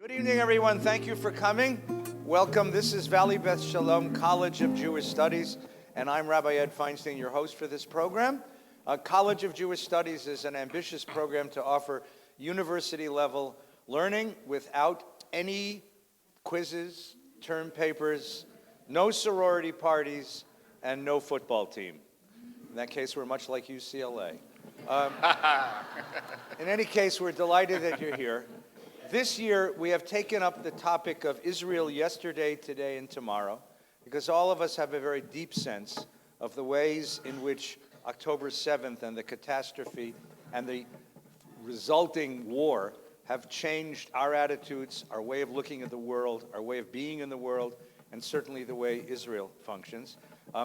Good evening, everyone. Thank you for coming. Welcome. This is Valley Beth Shalom College of Jewish Studies, and I'm Rabbi Ed Feinstein, your host for this program. College of Jewish Studies is an ambitious program to offer university-level learning without any quizzes, term papers, no sorority parties, and no football team. In that case, we're much like UCLA. In any case, we're delighted that you're here. This year, we have taken up the topic of Israel yesterday, today, and tomorrow, because all of us have a very deep sense of the ways in which October 7th and the catastrophe and the resulting war have changed our attitudes, our way of looking at the world, our way of being in the world, and certainly the way Israel functions.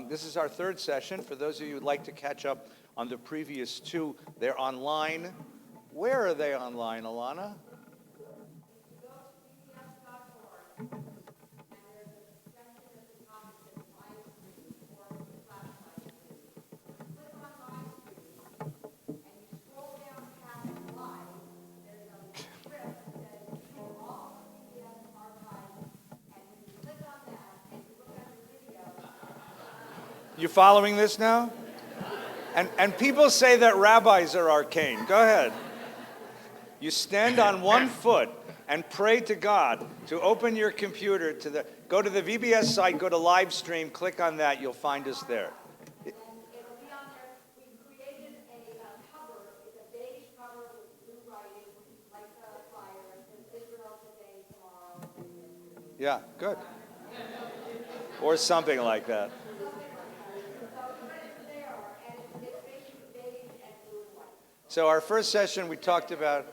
This is our third session. For those of you who would like to catch up on the previous two, they're online. Where are they online, Alana? You following this now? And people say that rabbis are arcane. Go ahead. You stand on one foot and pray to God to open your computer to go to the VBS site, go to live stream, click on that, you'll find us there. It'll be on there. We created a cover. It's a beige cover with blue writing, like the flyer. It says Israel today, tomorrow. Yeah, good. Or something like that. So our first session we talked about,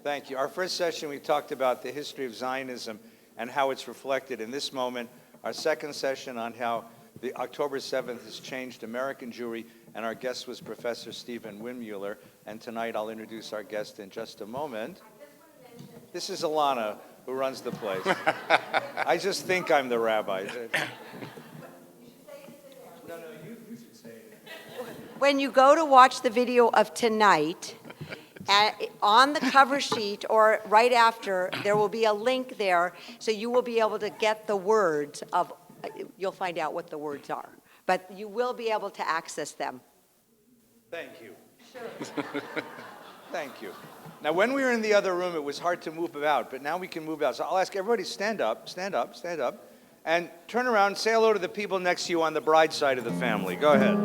thank you. Our first session we talked about the history of Zionism and how it's reflected in this moment. Our second session on how the October 7th has changed American Jewry, and our guest was Professor Stephen Windmuller. And tonight I'll introduce our guest in just a moment. This is Alana, who runs the place. I just think I'm the rabbi. When you go to watch the video of tonight, on the cover sheet or right after, there will be a link there, so you will be able to get the words of, you'll find out what the words are, but you will be able to access them. Thank you. Sure. Thank you. Now, when we were in the other room, it was hard to move about, but now we can move out. So I'll ask everybody, stand up, and turn around and say hello to the people next to you on the bride side of the family. Go ahead.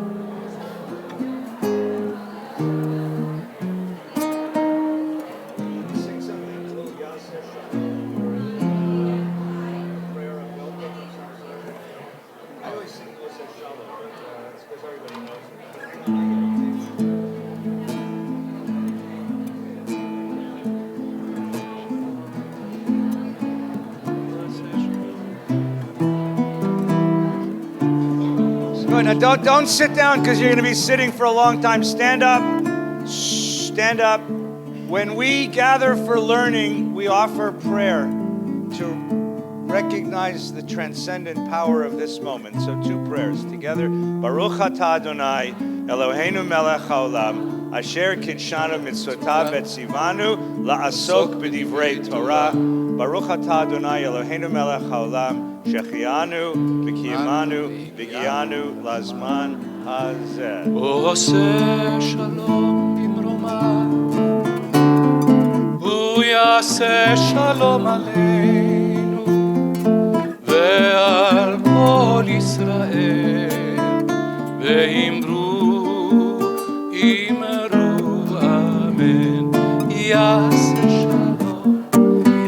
Now don't sit down because you're going to be sitting for a long time. Stand up. Stand up. When we gather for learning, we offer prayer to recognize the transcendent power of this moment. So two prayers together. Baruch atah Adonai Eloheinu melech haolam asher kidshanu mitzvotav vetzivanu la'asok b'divrei Torah. Baruch atah Adonai Eloheinu melech haolam שהחיינו וקיימנו והגיענו לזמן הזה. הוא עושה שלום במרומה, הוא יעשה שלום עלינו ועל כל ישראל, ואמרו אמן. יעשה שלום,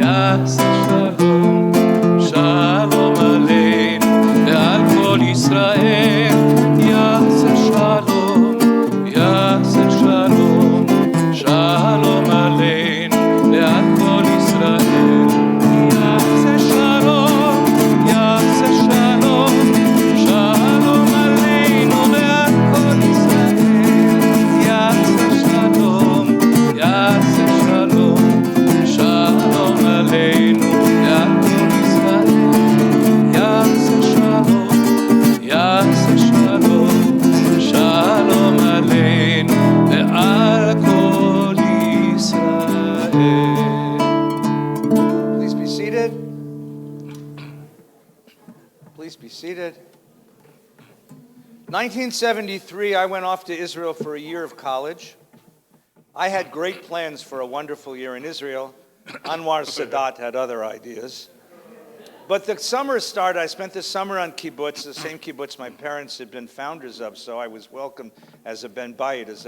יעשה שלום, שלום עלינו ועל כל ישראל. יעשה שלום, יעשה שלום, שלום עלינו ועל כל ישראל. seated. 1973, I went off to Israel for a year of college. I had great plans for a wonderful year in Israel. Anwar Sadat had other ideas. But the summer started. I spent the summer on kibbutz, the same kibbutz my parents had been founders of, so I was welcomed as a Ben Bayit, as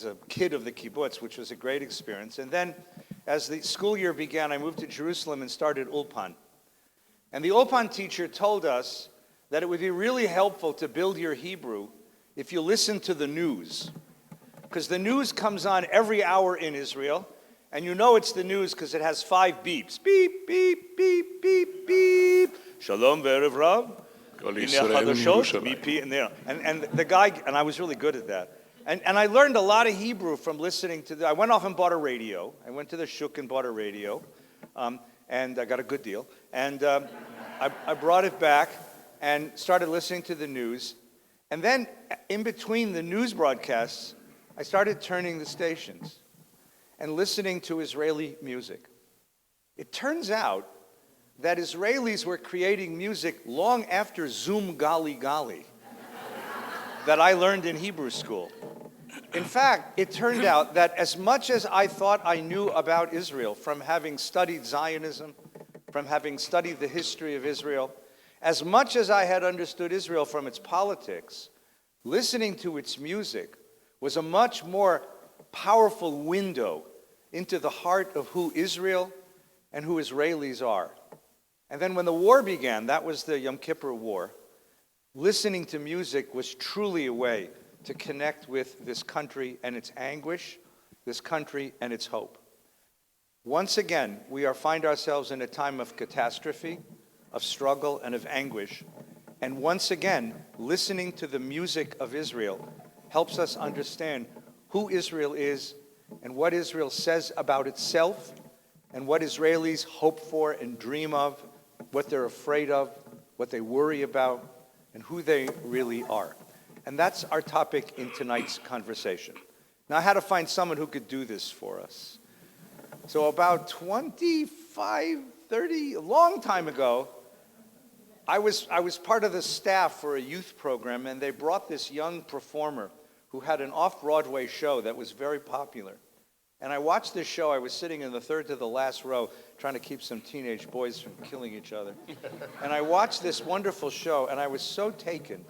a kid of the kibbutz, which was a great experience. And then, as the school year began, I moved to Jerusalem and started Ulpan. And the Ulpan teacher told us that it would be really helpful to build your Hebrew if you listen to the news. Because the news comes on every hour in Israel, and you know it's the news because it has 5 beeps. Beep, beep, beep, beep, beep. Shalom ve'erev rav. And the guy, and I was really good at that. And I learned a lot of Hebrew from listening to I went off and bought a radio. I went to the shuk and bought a radio, and I got a good deal. And I brought it back and started listening to the news. And then in between the news broadcasts, I started turning the stations and listening to Israeli music. It turns out that Israelis were creating music long after Zum Gali Gali that I learned in Hebrew school. In fact, it turned out that as much as I thought I knew about Israel from having studied Zionism, from having studied the history of Israel, as much as I had understood Israel from its politics, listening to its music was a much more powerful window into the heart of who Israel and who Israelis are. And then when the war began, that was the Yom Kippur War, listening to music was truly a way to connect with this country and its anguish, this country and its hope. Once again, we find ourselves in a time of catastrophe, of struggle, and of anguish. And once again, listening to the music of Israel helps us understand who Israel is and what Israel says about itself and what Israelis hope for and dream of, what they're afraid of, what they worry about, and who they really are. And that's our topic in tonight's conversation. Now, I had to find someone who could do this for us. So about 25, 30, a long time ago, I was part of the staff for a youth program, and they brought this young performer who had an off-Broadway show that was very popular. And I watched this show. I was sitting in the third to the last row trying to keep some teenage boys from killing each other. And I watched this wonderful show, and I was so taken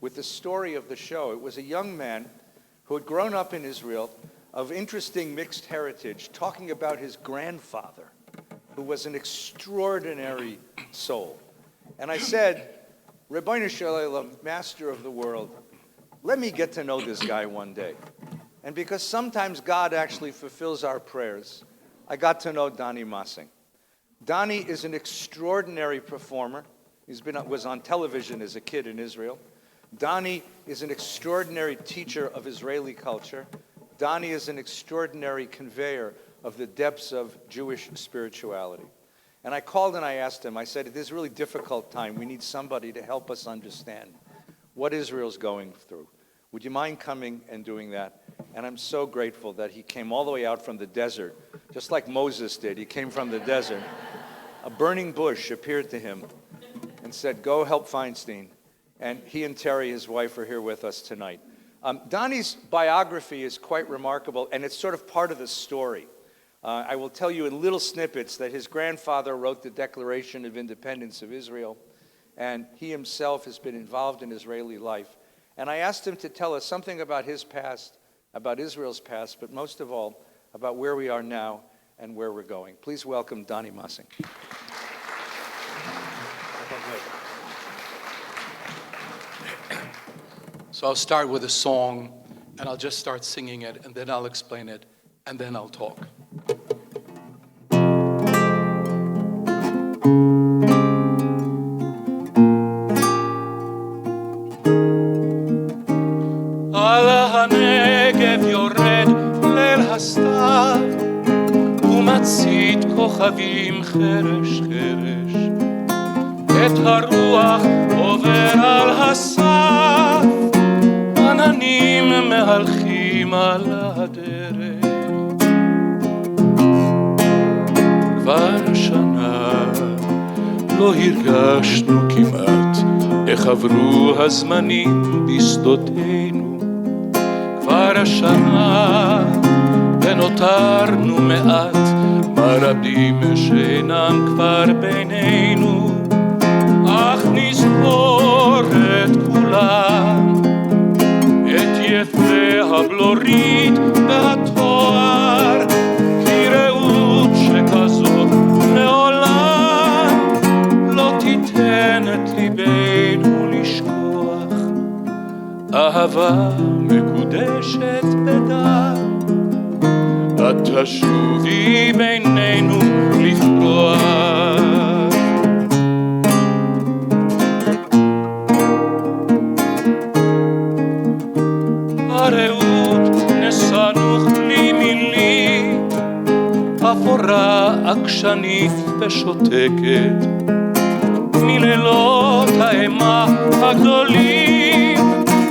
with the story of the show. It was a young man who had grown up in Israel of interesting mixed heritage, talking about his grandfather, who was an extraordinary soul. And I said, Ribbono Shel Olam, Master of the world, let me get to know this guy one day. And because sometimes God actually fulfills our prayers, I got to know Donnie Massing. Donnie is an extraordinary performer. Was on television as a kid in Israel. Donnie is an extraordinary teacher of Israeli culture. Donnie is an extraordinary conveyor of the depths of Jewish spirituality. And I called and I asked him, I said, this is a really difficult time. We need somebody to help us understand what Israel's going through. Would you mind coming and doing that? And I'm so grateful that he came all the way out from the desert, just like Moses did. He came from the desert. A burning bush appeared to him and said, go help Feinstein. And he and Terry, his wife, are here with us tonight. Donnie's biography is quite remarkable, and it's sort of part of the story. I will tell you in little snippets that his grandfather wrote the Declaration of Independence of Israel, and he himself has been involved in Israeli life. And I asked him to tell us something about his past, about Israel's past, but most of all, about where we are now and where we're going. Please welcome Donnie Massing. So I'll start with a song, and I'll just start singing it, and then I'll explain it, and then I'll talk. על הנגב יורד ליל הסתיו, ומצית כוכבים חרש חרש, את הרוח עובר על הסף, עננים מהלכים על הדרך. כבר שנה לא הרגשנו כמעט חברו הזמנים בשדותינו, כבר השעה ונותרנו מעט, מה רבים שאינם כבר בינינו, אך נזכור את כולם, את יפה הבלורית והתואר, כי רעות שכזאת לעולם לא תיתן את ליבנו לשכוח, אהבה מקודשת בדם, את תשובי בינינו לפרוח. הרעות נסנוך בלי מילים, אפורה עקשנית ושותקת, מלילות האימה הגדולים,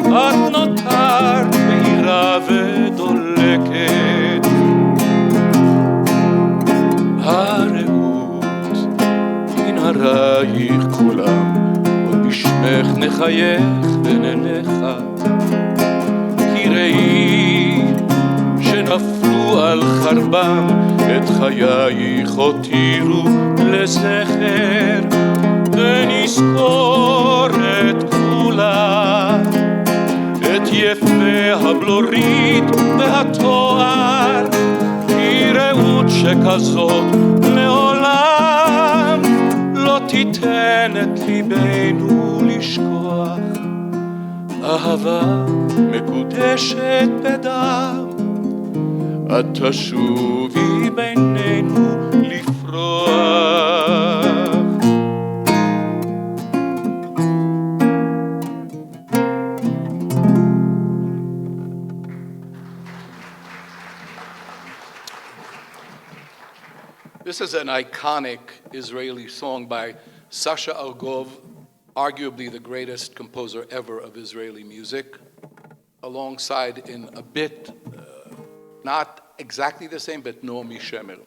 את נותרת בהירה ודולקת. הרעות מנהרייך כולם, ובשמך נחייך ונלכה, כי ראי שנפלו על חרבם, את חייך הותירו לזכר, ונזכור את כולם, את יפה הבלורית והתואר, כי רעות שכזאת לעולם לא תיתן את ליבנו לשכוח, אהבה מקודשת בדם, את תשובי בינינו לפרוח. This is an iconic Israeli song by Sasha Argov, arguably the greatest composer ever of Israeli music, alongside in a bit, not exactly the same, but Naomi Shemer.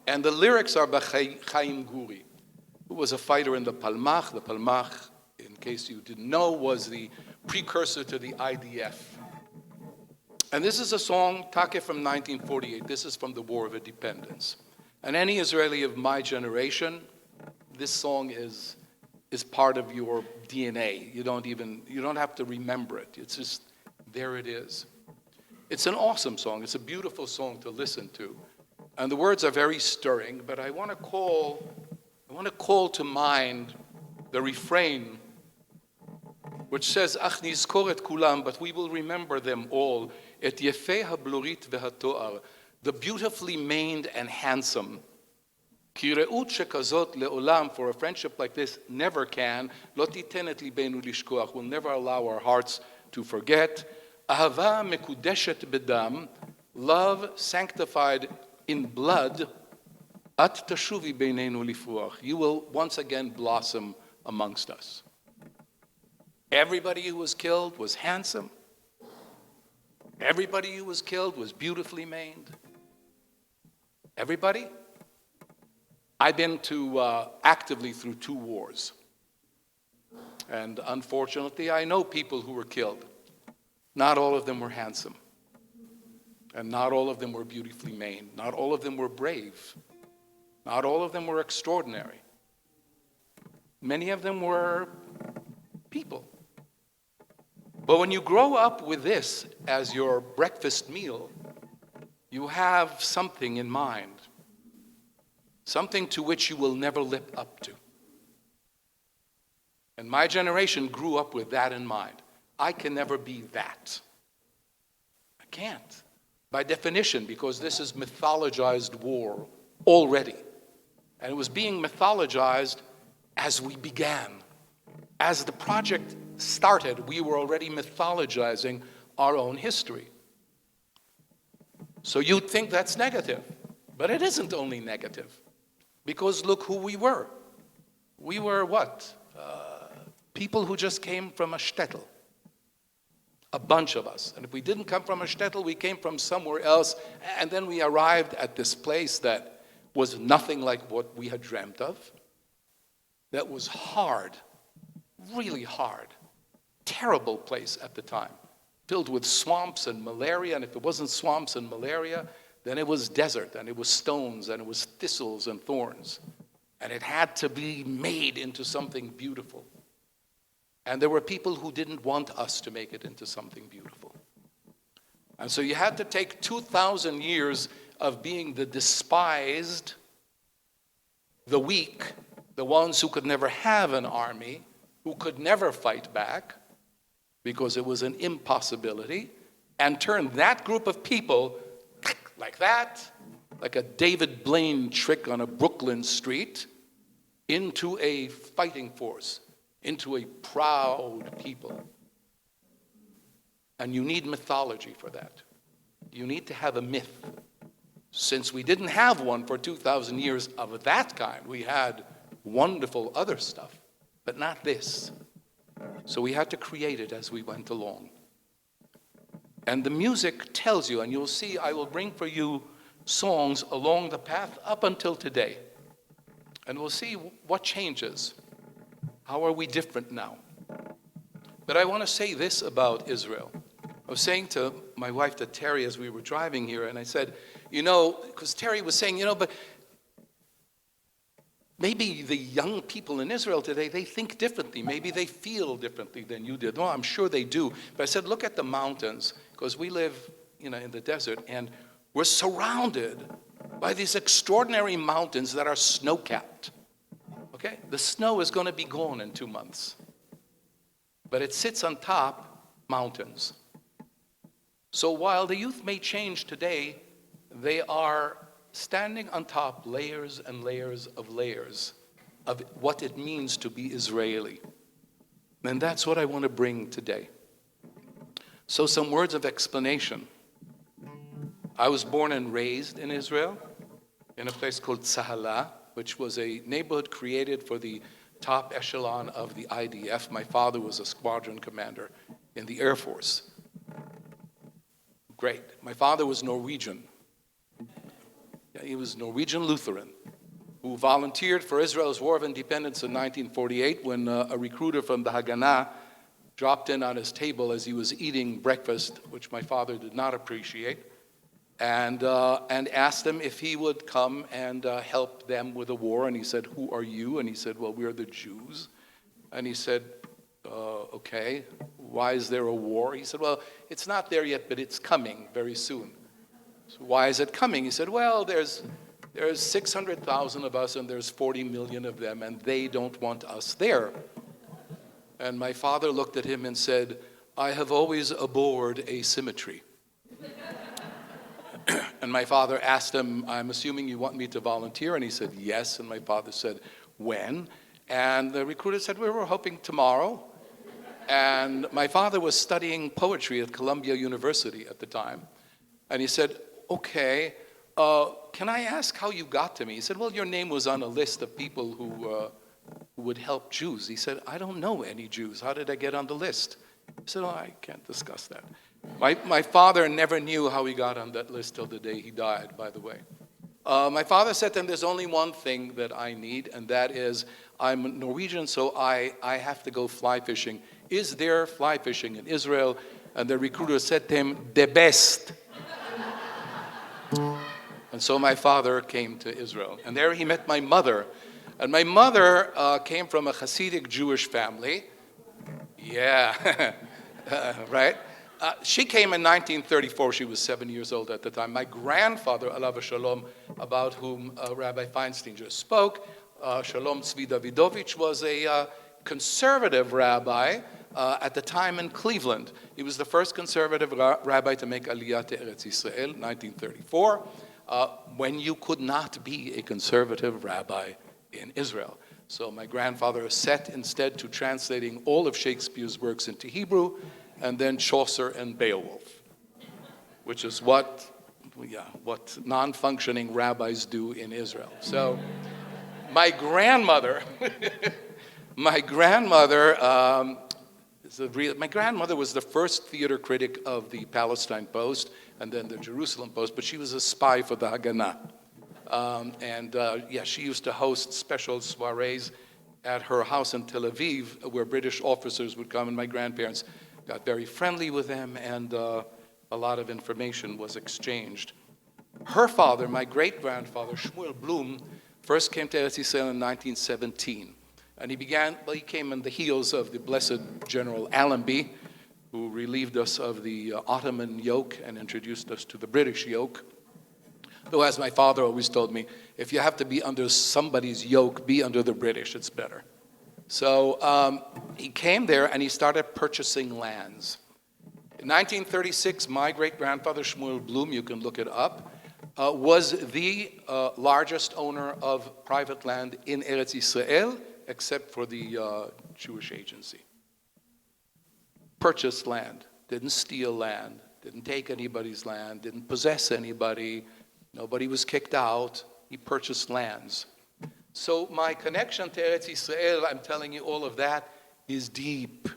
And the lyrics are by Chaim Guri, who was a fighter in the Palmach. The Palmach, in case you didn't know, was the precursor to the IDF. And this is a song, Take, from 1948. This is from the War of Independence. And any Israeli of my generation, this song is part of your DNA. You don't have to remember it. It's just, there it is. It's an awesome song. It's a beautiful song to listen to. And the words are very stirring, but I want to call to mind the refrain, which says, Ach nizkor et kulam, but we will remember them all, et yefei hablorit v'hatoar, the beautifully maned and handsome. Ki re'ut shekazot le'olam, for a friendship like this never can, lo titen et libenu lishkoach, will never allow our hearts to forget. Ahava mekudeshet bedam, love sanctified in blood, at tashuvi beinenu lifruach, you will once again blossom amongst us. Everybody who was killed was handsome. Everybody who was killed was beautifully maned. Everybody? I've been actively through 2 wars. And unfortunately, I know people who were killed. Not all of them were handsome. And not all of them were beautifully maned. Not all of them were brave. Not all of them were extraordinary. Many of them were people. But when you grow up with this as your breakfast meal, you have something in mind, something to which you will never live up to. And my generation grew up with that in mind. I can never be that. I can't. By definition, because this is mythologized war already. And it was being mythologized as we began. As the project started, we were already mythologizing our own history. So you'd think that's negative, but it isn't only negative. Because look who we were. We were what? People who just came from a shtetl. A bunch of us. And if we didn't come from a shtetl, we came from somewhere else, and then we arrived at this place that was nothing like what we had dreamt of. That was hard, really hard, terrible place at the time, filled with swamps and malaria, and if it wasn't swamps and malaria, then it was desert, and it was stones, and it was thistles and thorns. And it had to be made into something beautiful. And there were people who didn't want us to make it into something beautiful. And so you had to take 2,000 years of being the despised, the weak, the ones who could never have an army, who could never fight back, because it was an impossibility, and turn that group of people like that, like a David Blaine trick on a Brooklyn street, into a fighting force, into a proud people. And you need mythology for that. You need to have a myth. Since we didn't have one for 2,000 years of that kind, we had wonderful other stuff, but not this. So we had to create it as we went along. And the music tells you, and you'll see I will bring for you songs along the path up until today. And we'll see what changes. How are we different now? But I want to say this about Israel. I was saying to my wife, to Terry, as we were driving here, and I said, because Terry was saying, but maybe the young people in Israel today, they think differently. Maybe they feel differently than you did. No, I'm sure they do. But I said, look at the mountains, because we live, in the desert, and we're surrounded by these extraordinary mountains that are snow-capped. Okay? The snow is going to be gone in 2 months. But it sits on top mountains. So while the youth may change today, they are standing on top layers and layers of what it means to be Israeli. And that's what I want to bring today. So some words of explanation. I was born and raised in Israel, in a place called Tzahala, which was a neighborhood created for the top echelon of the IDF. My father was a squadron commander in the Air Force. Great. My father was Norwegian. He was Norwegian Lutheran who volunteered for Israel's War of Independence in 1948 when a recruiter from the Haganah dropped in on his table as he was eating breakfast, which my father did not appreciate, and asked him if he would come and help them with the war. And he said, "Who are you?" And he said, "Well, we're the Jews." And he said, "Okay, why is there a war?" He said, "Well, it's not there yet, but it's coming very soon." So why is it coming? He said, "Well, there's 600,000 of us and there's 40 million of them, and they don't want us there." And my father looked at him and said, "I have always abhorred asymmetry." And my father asked him, "I'm assuming you want me to volunteer?" And he said, "Yes." And my father said, "When?" And the recruiter said, "We were hoping tomorrow." And my father was studying poetry at Columbia University at the time. And he said, "Okay, can I ask how you got to me?" He said, "Well, your name was on a list of people who would help Jews." He said, "I don't know any Jews. How did I get on the list?" He said, "Oh, I can't discuss that." My father never knew how he got on that list till the day he died, by the way. My father said to him, "There's only one thing that I need, and that is I'm Norwegian, so I have to go fly fishing. Is there fly fishing in Israel?" And the recruiter said to him, "The best." And so my father came to Israel. And there he met my mother. And my mother came from a Hasidic Jewish family. Yeah, right? She came in 1934. She was 7 years old at the time. My grandfather, alav shalom, about whom Rabbi Feinstein just spoke, Shalom Tzvi Davidovich, was a conservative rabbi at the time in Cleveland. He was the first conservative rabbi to make Aliyah to Eretz Yisrael, 1934, when you could not be a conservative rabbi in Israel. So my grandfather set instead to translating all of Shakespeare's works into Hebrew, and then Chaucer and Beowulf, which is what non-functioning rabbis do in Israel. So my grandmother was the first theater critic of the Palestine Post and then the Jerusalem Post, but she was a spy for the Haganah. She used to host special soirees at her house in Tel Aviv, where British officers would come, and my grandparents got very friendly with them, and a lot of information was exchanged. Her father, my great-grandfather, Shmuel Blum, first came to Eretz Yisrael in 1917. And he came on the heels of the blessed General Allenby, who relieved us of the Ottoman yoke and introduced us to the British yoke. Though, as my father always told me, if you have to be under somebody's yoke, be under the British, it's better. So he came there and he started purchasing lands. In 1936, my great-grandfather, Shmuel Blum, you can look it up, was the largest owner of private land in Eretz Yisrael, except for the Jewish agency. Purchased land, didn't steal land, didn't take anybody's land, didn't possess anybody, nobody was kicked out, he purchased lands. So my connection to Eretz Yisrael, I'm telling you all of that, is deep.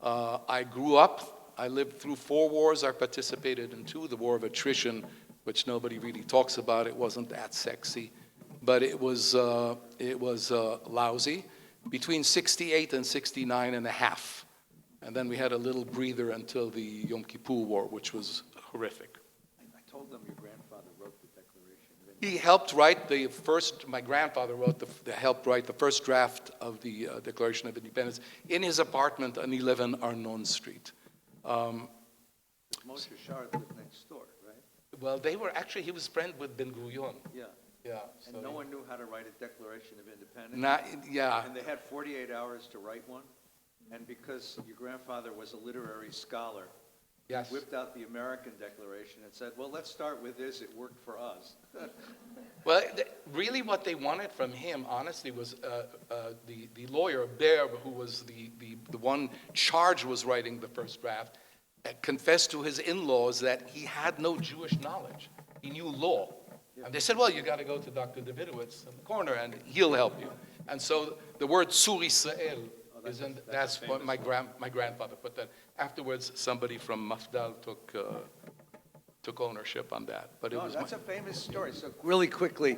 I grew up, I lived through 4 wars, I participated in 2, the War of Attrition, which nobody really talks about, it wasn't that sexy. But it was lousy, between 68 and 69 and a half. And then we had a little breather until the Yom Kippur War, which was horrific. I told them your grandfather wrote the Declaration of Independence. He helped write the first, my grandfather helped write the first draft of the Declaration of Independence in his apartment on 11 Arnon Street. Moshe Shard lived next door, right? Well, he was friends with Ben-Gurion. Yeah. Yeah. And no one knew how to write a Declaration of Independence. Yeah. And they had 48 hours to write one. And because your grandfather was a literary scholar, Yes. he whipped out the American Declaration and said, well, let's start with this. It worked for us. Well, really what they wanted from him, honestly, was the lawyer, Baer, who was the one charged with writing the first draft, confessed to his in-laws that he had no Jewish knowledge. He knew law. And they said, well, you got to go to Dr. Davidowitz in the corner, and he'll help you. And so the word Tzur Yisrael, that's what my grandfather put that. Afterwards, somebody from Mafdal took ownership on that. But That's a famous story. So really quickly,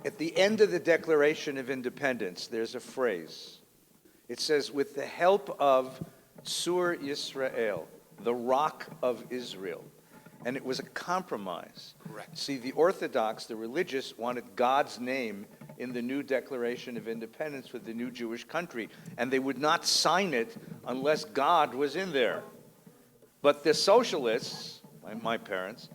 at the end of the Declaration of Independence, there's a phrase. It says, with the help of Tzur Yisrael, the rock of Israel. And it was a compromise. Correct. See, the Orthodox, the religious, wanted God's name in the new Declaration of Independence for the new Jewish country. And they would not sign it unless God was in there. But the socialists, my parents,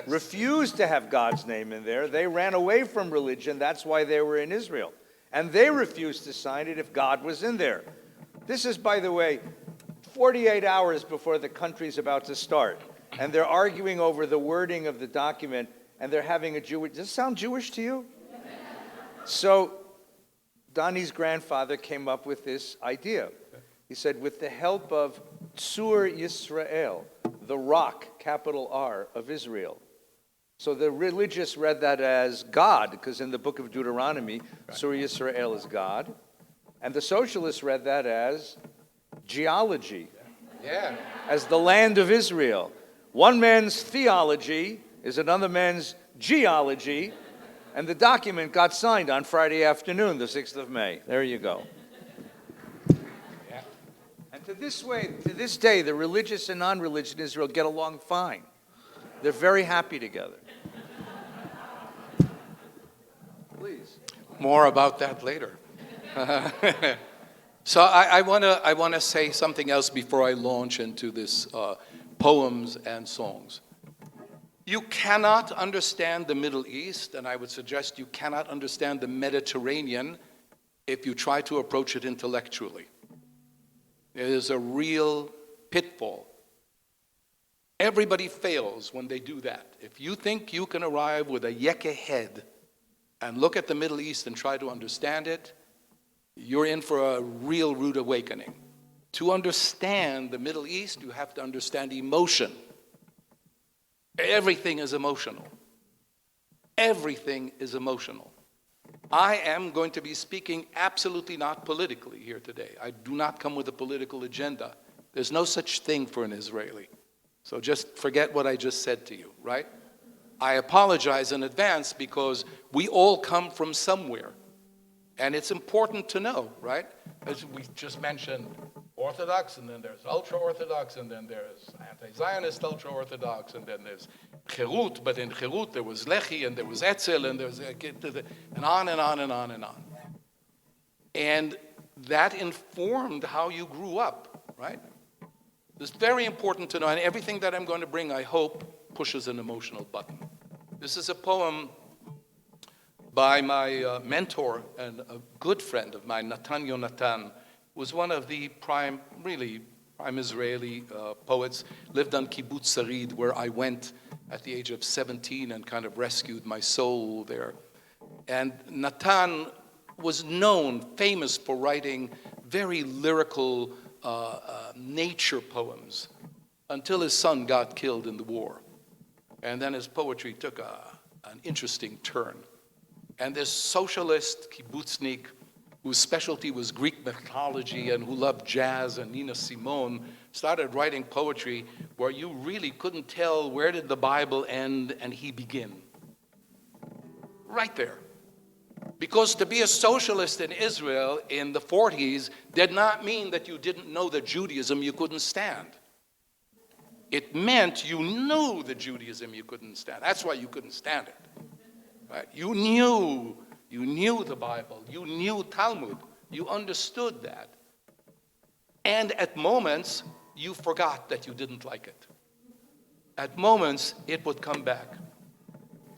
refused to have God's name in there. They ran away from religion. That's why they were in Israel. And they refused to sign it if God was in there. This is, by the way, 48 hours before the country's about to start. And they're arguing over the wording of the document, and they're having a Jewish... Does this sound Jewish to you? So Donnie's grandfather came up with this idea. He said, with the help of Tzur Yisrael, the rock, capital R, of Israel. So the religious read that as God, because in the book of Deuteronomy, Tzur Yisrael is God. And the socialists read that as geology, as the land of Israel. One man's theology is another man's geology, and the document got signed on Friday afternoon, the 6th of May. There you go. And to this day, the religious and non-religious in Israel get along fine. They're very happy together. Please. More about that later. So I want to say something else before I launch into this poems and songs. You cannot understand the Middle East, and I would suggest you cannot understand the Mediterranean if you try to approach it intellectually. It is a real pitfall. Everybody fails when they do that. If you think you can arrive with a yeke head and look at the Middle East and try to understand it, you're in for a real rude awakening. To understand the Middle East, you have to understand emotion. Everything is emotional. Everything is emotional. I am going to be speaking absolutely not politically here today. I do not come with a political agenda. There's no such thing for an Israeli. So just forget what I just said to you, right? I apologize in advance because we all come from somewhere. And it's important to know, right? As we just mentioned, Orthodox, and then there's ultra-Orthodox, and then there's anti-Zionist ultra-Orthodox, and then there's Cherut, but in Cherut there was Lehi, and there was Etzel, and there was, and on and on and on and on. And that informed how you grew up, right? It's very important to know, and everything that I'm going to bring, I hope, pushes an emotional button. This is a poem by my mentor and a good friend of mine, Natan Yonatan, who was one of the prime Israeli poets, lived on Kibbutz Sarid, where I went at the age of 17 and kind of rescued my soul there. And Natan was known, famous for writing very lyrical nature poems until his son got killed in the war. And then his poetry took an interesting turn. And this socialist kibbutznik, whose specialty was Greek mythology and who loved jazz and Nina Simone, started writing poetry where you really couldn't tell where did the Bible end and he begin. Right there. Because to be a socialist in Israel in the 40s did not mean that you didn't know the Judaism you couldn't stand. It meant you knew the Judaism you couldn't stand. That's why you couldn't stand it. Right? You knew the Bible, you knew Talmud, you understood that. And at moments, you forgot that you didn't like it. At moments, it would come back.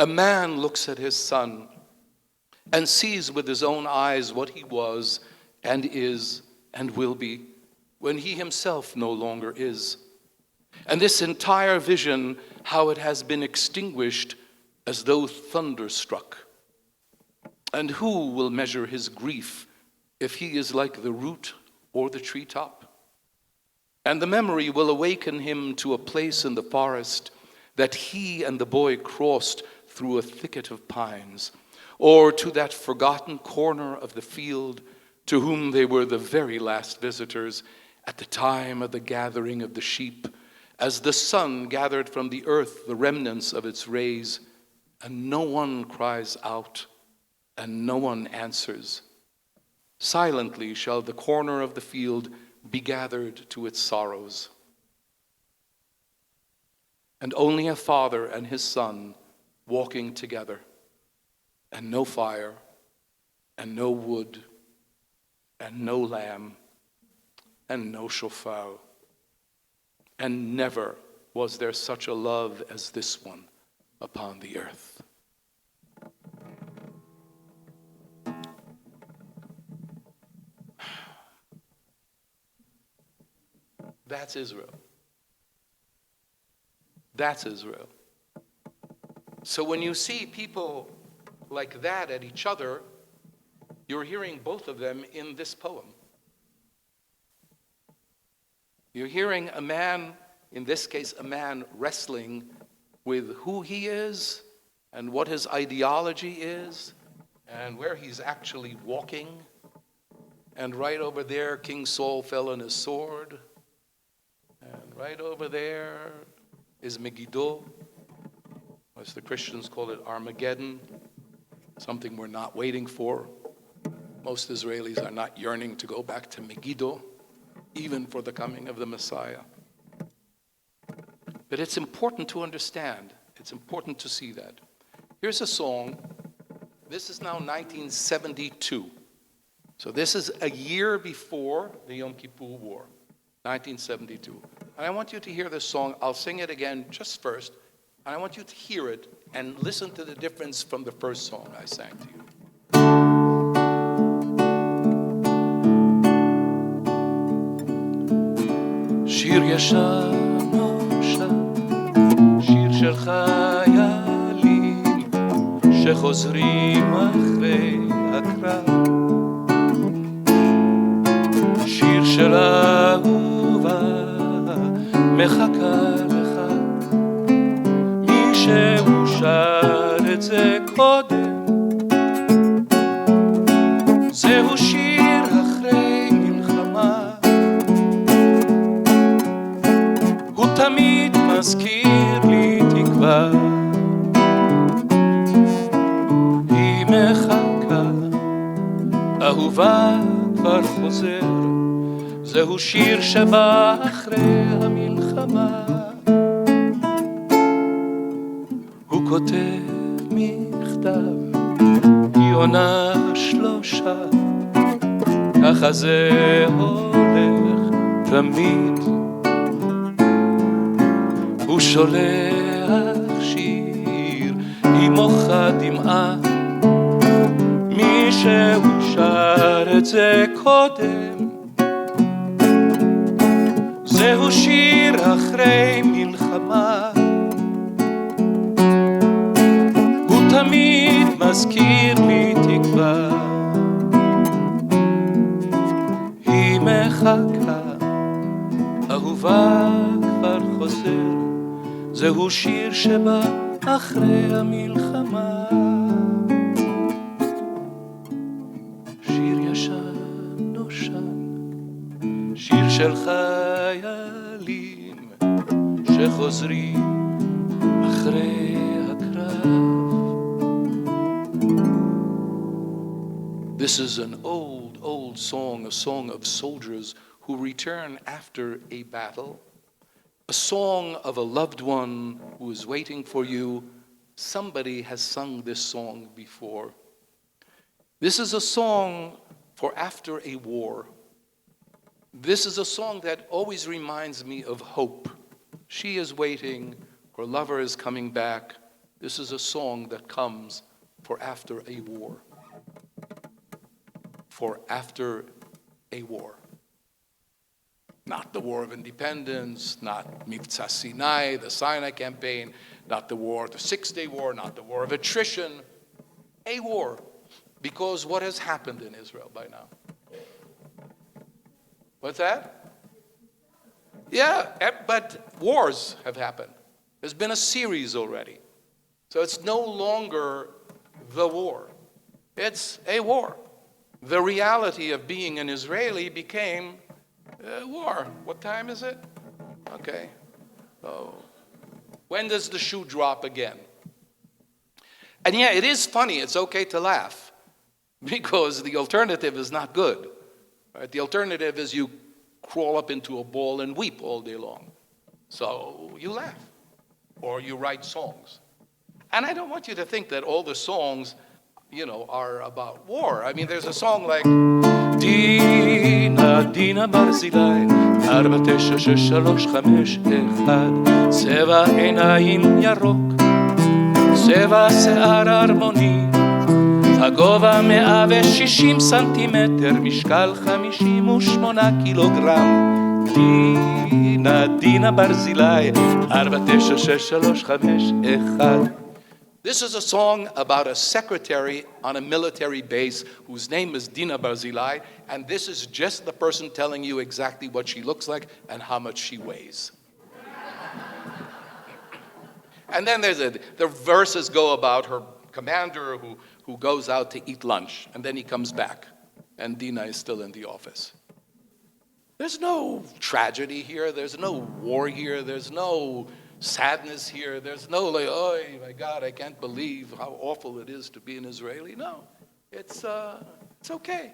A man looks at his son and sees with his own eyes what he was and is and will be when he himself no longer is. And this entire vision, how it has been extinguished as though thunderstruck. And who will measure his grief if he is like the root or the treetop? And the memory will awaken him to a place in the forest that he and the boy crossed through a thicket of pines, or to that forgotten corner of the field to whom they were the very last visitors at the time of the gathering of the sheep, as the sun gathered from the earth the remnants of its rays, and no one cries out, and no one answers. Silently shall the corner of the field be gathered to its sorrows. And only a father and his son walking together, and no fire, and no wood, and no lamb, and no shofar. And never was there such a love as this one upon the earth. That's Israel. That's Israel. So when you see people like that at each other, you're hearing both of them in this poem. You're hearing a man, in this case, a man wrestling with who he is and what his ideology is and where he's actually walking. And right over there, King Saul fell on his sword. And right over there is Megiddo, as the Christians call it, Armageddon, something we're not waiting for. Most Israelis are not yearning to go back to Megiddo, even for the coming of the Messiah. But it's important to understand. It's important to see that. Here's a song. This is now 1972. So this is a year before the Yom Kippur War, 1972. And I want you to hear this song. I'll sing it again just first. And I want you to hear it and listen to the difference from the first song I sang to you. שיר ישן נושן, שיר של חיילים שחוזרים אחרי הקרב, שיר של אהובה מחכה לך, מי שהוא שר את זה קודם, זהו שיר אחרי מלחמה, תמיד מזכיר לי תקווה, היא מחכה אהובה כבר חוזר, זהו שיר שבא אחרי המלחמה. הוא כותב מכתב, היא עונה 3, ככה זה הולך תמיד. הוא שולח שיר, היא מוחה דמעה, מישהו שר את זה קודם. זהו שיר אחרי מלחמה, הוא תמיד מזכיר לי תקווה. היא מחכה, אהובה כבר חוזר, זהו שיר שבא אחרי המלחמה. שיר ישן נושן, שיר של חיילים שחוזרים אחרי הקרב. This is an old song, a song of soldiers who return after a battle, a song of a loved one who is waiting for you. Somebody has sung this song before. This is a song for after a war. This is a song that always reminds me of hope. She is waiting, her lover is coming back. This is a song that comes for after a war. For after a war. Not the War of Independence, not Mivtza Sinai, the Sinai campaign, not the war, the Six-Day War, not the war of attrition. A war. Because what has happened in Israel by now? What's that? Yeah, but wars have happened. There's been a series already. So it's no longer the war. It's a war. The reality of being an Israeli became war. What time is it? Okay. So, when does the shoe drop again? And yeah, it is funny. It's okay to laugh because the alternative is not good. Right? The alternative is you crawl up into a ball and weep all day long. So you laugh or you write songs. And I don't want you to think that all the songs, are about war. I mean, there's a song like Dina Barzilai 496351 צבע עיניים ירוק צבע שיער הרמוני הגובה 160 סנטימטר משקל 58 קילוגרם דינה ברזילי 496351. This is a song about a secretary on a military base whose name is Dina Barzilai, and this is just the person telling you exactly what she looks like and how much she weighs. And then the verses go about her commander who goes out to eat lunch, and then he comes back, and Dina is still in the office. There's no tragedy here, there's no war here, there's no sadness here. There's no like, oh my God, I can't believe how awful it is to be an Israeli. No, it's okay,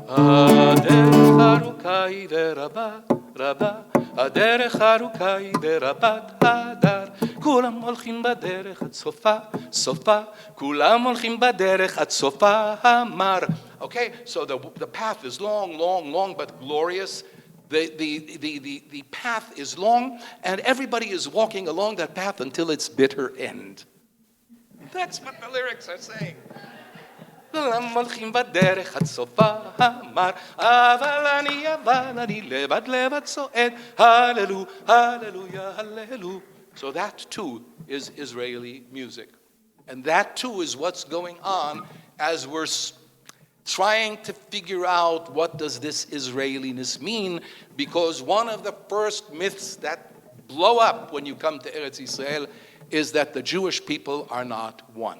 הדרך ארוכה היא ורבה, רבה, הדרך ארוכה היא ורבת הדר, כולם הולכים בדרך עד סופה, סופה, כולם הולכים בדרך עד סופה המר. Okay, so the path is long, long, long, but glorious. The path is long, and everybody is walking along that path until its bitter end. That's what the lyrics are saying. כולם הולכים בדרך עד סופה המר, אבל אני לבד לבד צועד, הללו, hallelujah, hallelujah. So that too is Israeli music. And that too is what's going on as we're trying to figure out what does this Israeliness mean, because one of the first myths that blow up when you come to Eretz Yisrael is that the Jewish people are not one.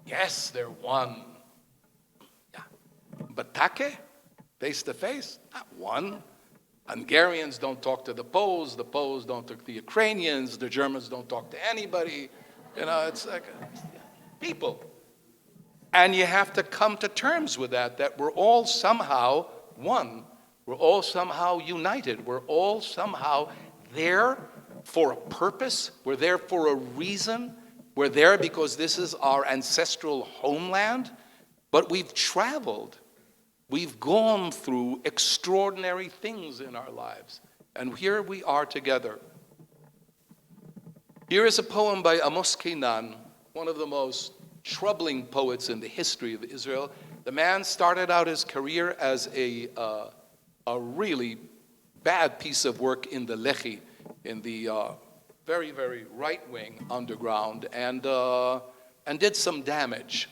Yes, they're one. Yeah. But take, face to face, not one. Hungarians don't talk to the Poles don't talk to the Ukrainians, the Germans don't talk to anybody. It's like people. And you have to come to terms with that we're all somehow one. We're all somehow united. We're all somehow there for a purpose. We're there for a reason. We're there because this is our ancestral homeland. But we've traveled. We've gone through extraordinary things in our lives. And here we are together. Here is a poem by Amos Keinan, one of the most troubling poets in the history of Israel. The man started out his career as a really bad piece of work in the Lehi, in the very, very right-wing underground, and did some damage.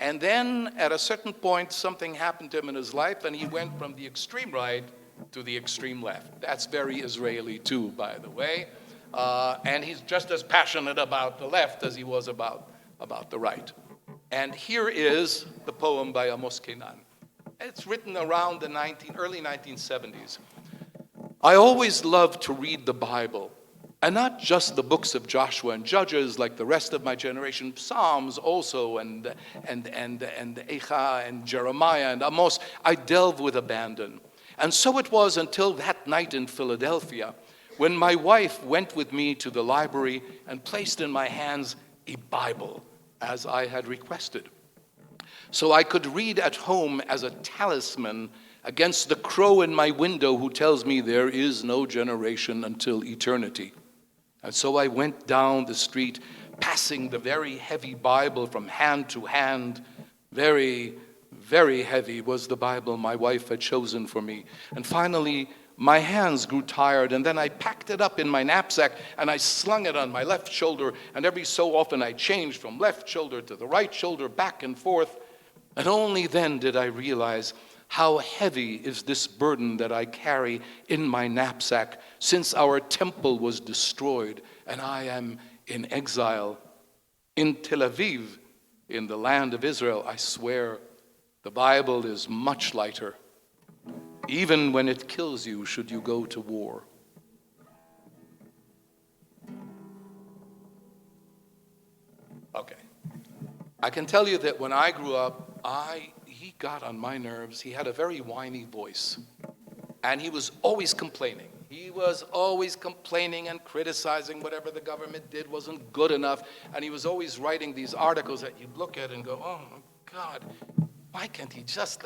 And then at a certain point, something happened to him in his life, and he went from the extreme right to the extreme left. That's very Israeli too, by the way. And he's just as passionate about the left as he was about the right. And here is the poem by Amos Keinan. It's written around the early 1970s. I always loved to read the Bible, and not just the books of Joshua and Judges like the rest of my generation, Psalms also, and Eicha and Jeremiah and Amos. I delved with abandon. And so it was until that night in Philadelphia when my wife went with me to the library and placed in my hands a Bible, as I had requested, so I could read at home as a talisman against the crow in my window who tells me there is no generation until eternity. And so I went down the street, passing the very heavy Bible from hand to hand. Very, very heavy was the Bible my wife had chosen for me. And finally, my hands grew tired, and then I packed it up in my knapsack, and I slung it on my left shoulder, and every so often I changed from left shoulder to the right shoulder, back and forth. And only then did I realize how heavy is this burden that I carry in my knapsack, since our temple was destroyed, and I am in exile. In Tel Aviv, in the land of Israel, I swear, the Bible is much lighter. Even when it kills you, should you go to war. Okay. I can tell you that when I grew up, he got on my nerves. He had a very whiny voice. And he was always complaining. He was always complaining and criticizing whatever the government did wasn't good enough. And he was always writing these articles that you'd look at and go, oh my God, why can't he just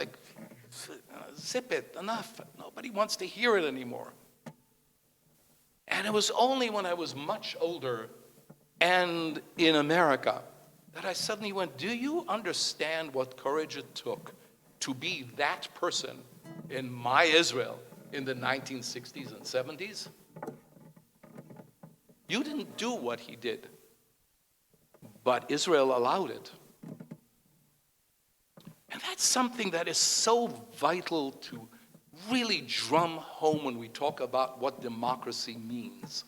zip it, enough. Nobody wants to hear it anymore. And it was only when I was much older and in America that I suddenly went, do you understand what courage it took to be that person in my Israel in the 1960s and 70s? You didn't do what he did, but Israel allowed it. And that's something that is so vital to really drum home when we talk about what democracy means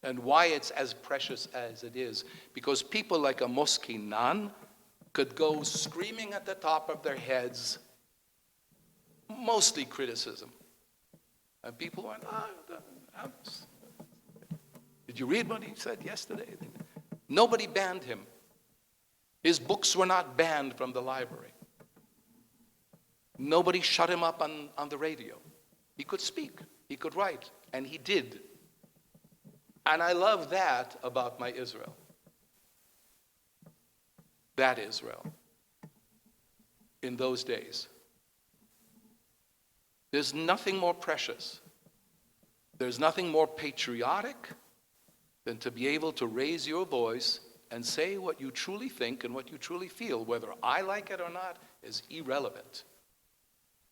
and why it's as precious as it is. Because people like Amos Keinan could go screaming at the top of their heads, mostly criticism. And people went, did you read what he said yesterday? Nobody banned him. His books were not banned from the library. Nobody shut him up on the radio. He could speak, he could write, and he did. And I love that about my Israel. That Israel. In those days. There's nothing more precious. There's nothing more patriotic than to be able to raise your voice and say what you truly think and what you truly feel. Whether I like it or not is irrelevant.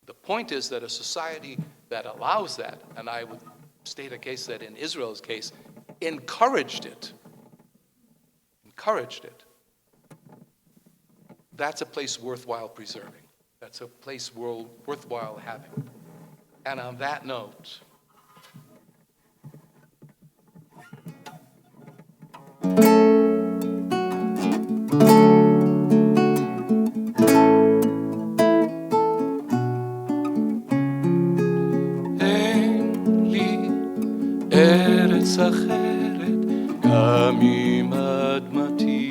The point is that a society that allows that, and I would state a case that in Israel's case, encouraged it, that's a place worthwhile preserving. That's a place worthwhile having. And on that note, אחרת, פעמים אדמתי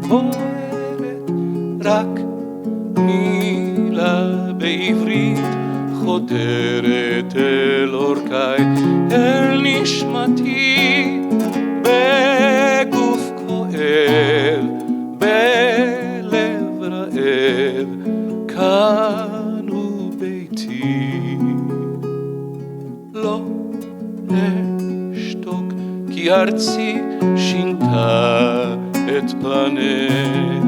בוערת, רק מילה בעברית חודרת אל אורכי, אל נשמתי, בגוף כואב, בלב רעב, כאן הוא ביתי. לא אשתוק, כי ארצי שינתה את פניה.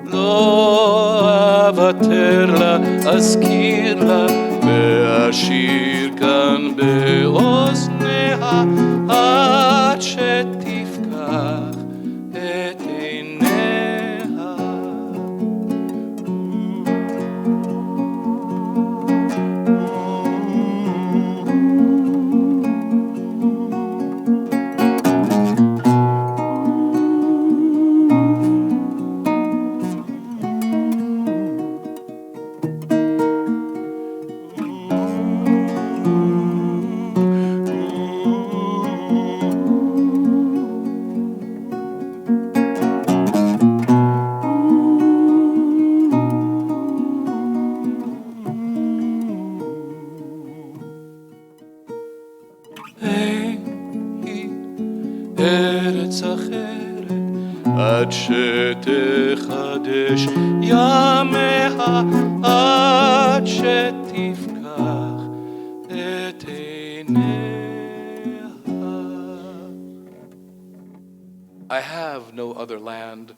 לא אוותר לה, אזכיר לה, ואשיר כאן באוזניה, עד שתפקח את עיניה. ארץ אחרת עד שתחדש ימיה, עד שתפקח את עיניה. I have no other land.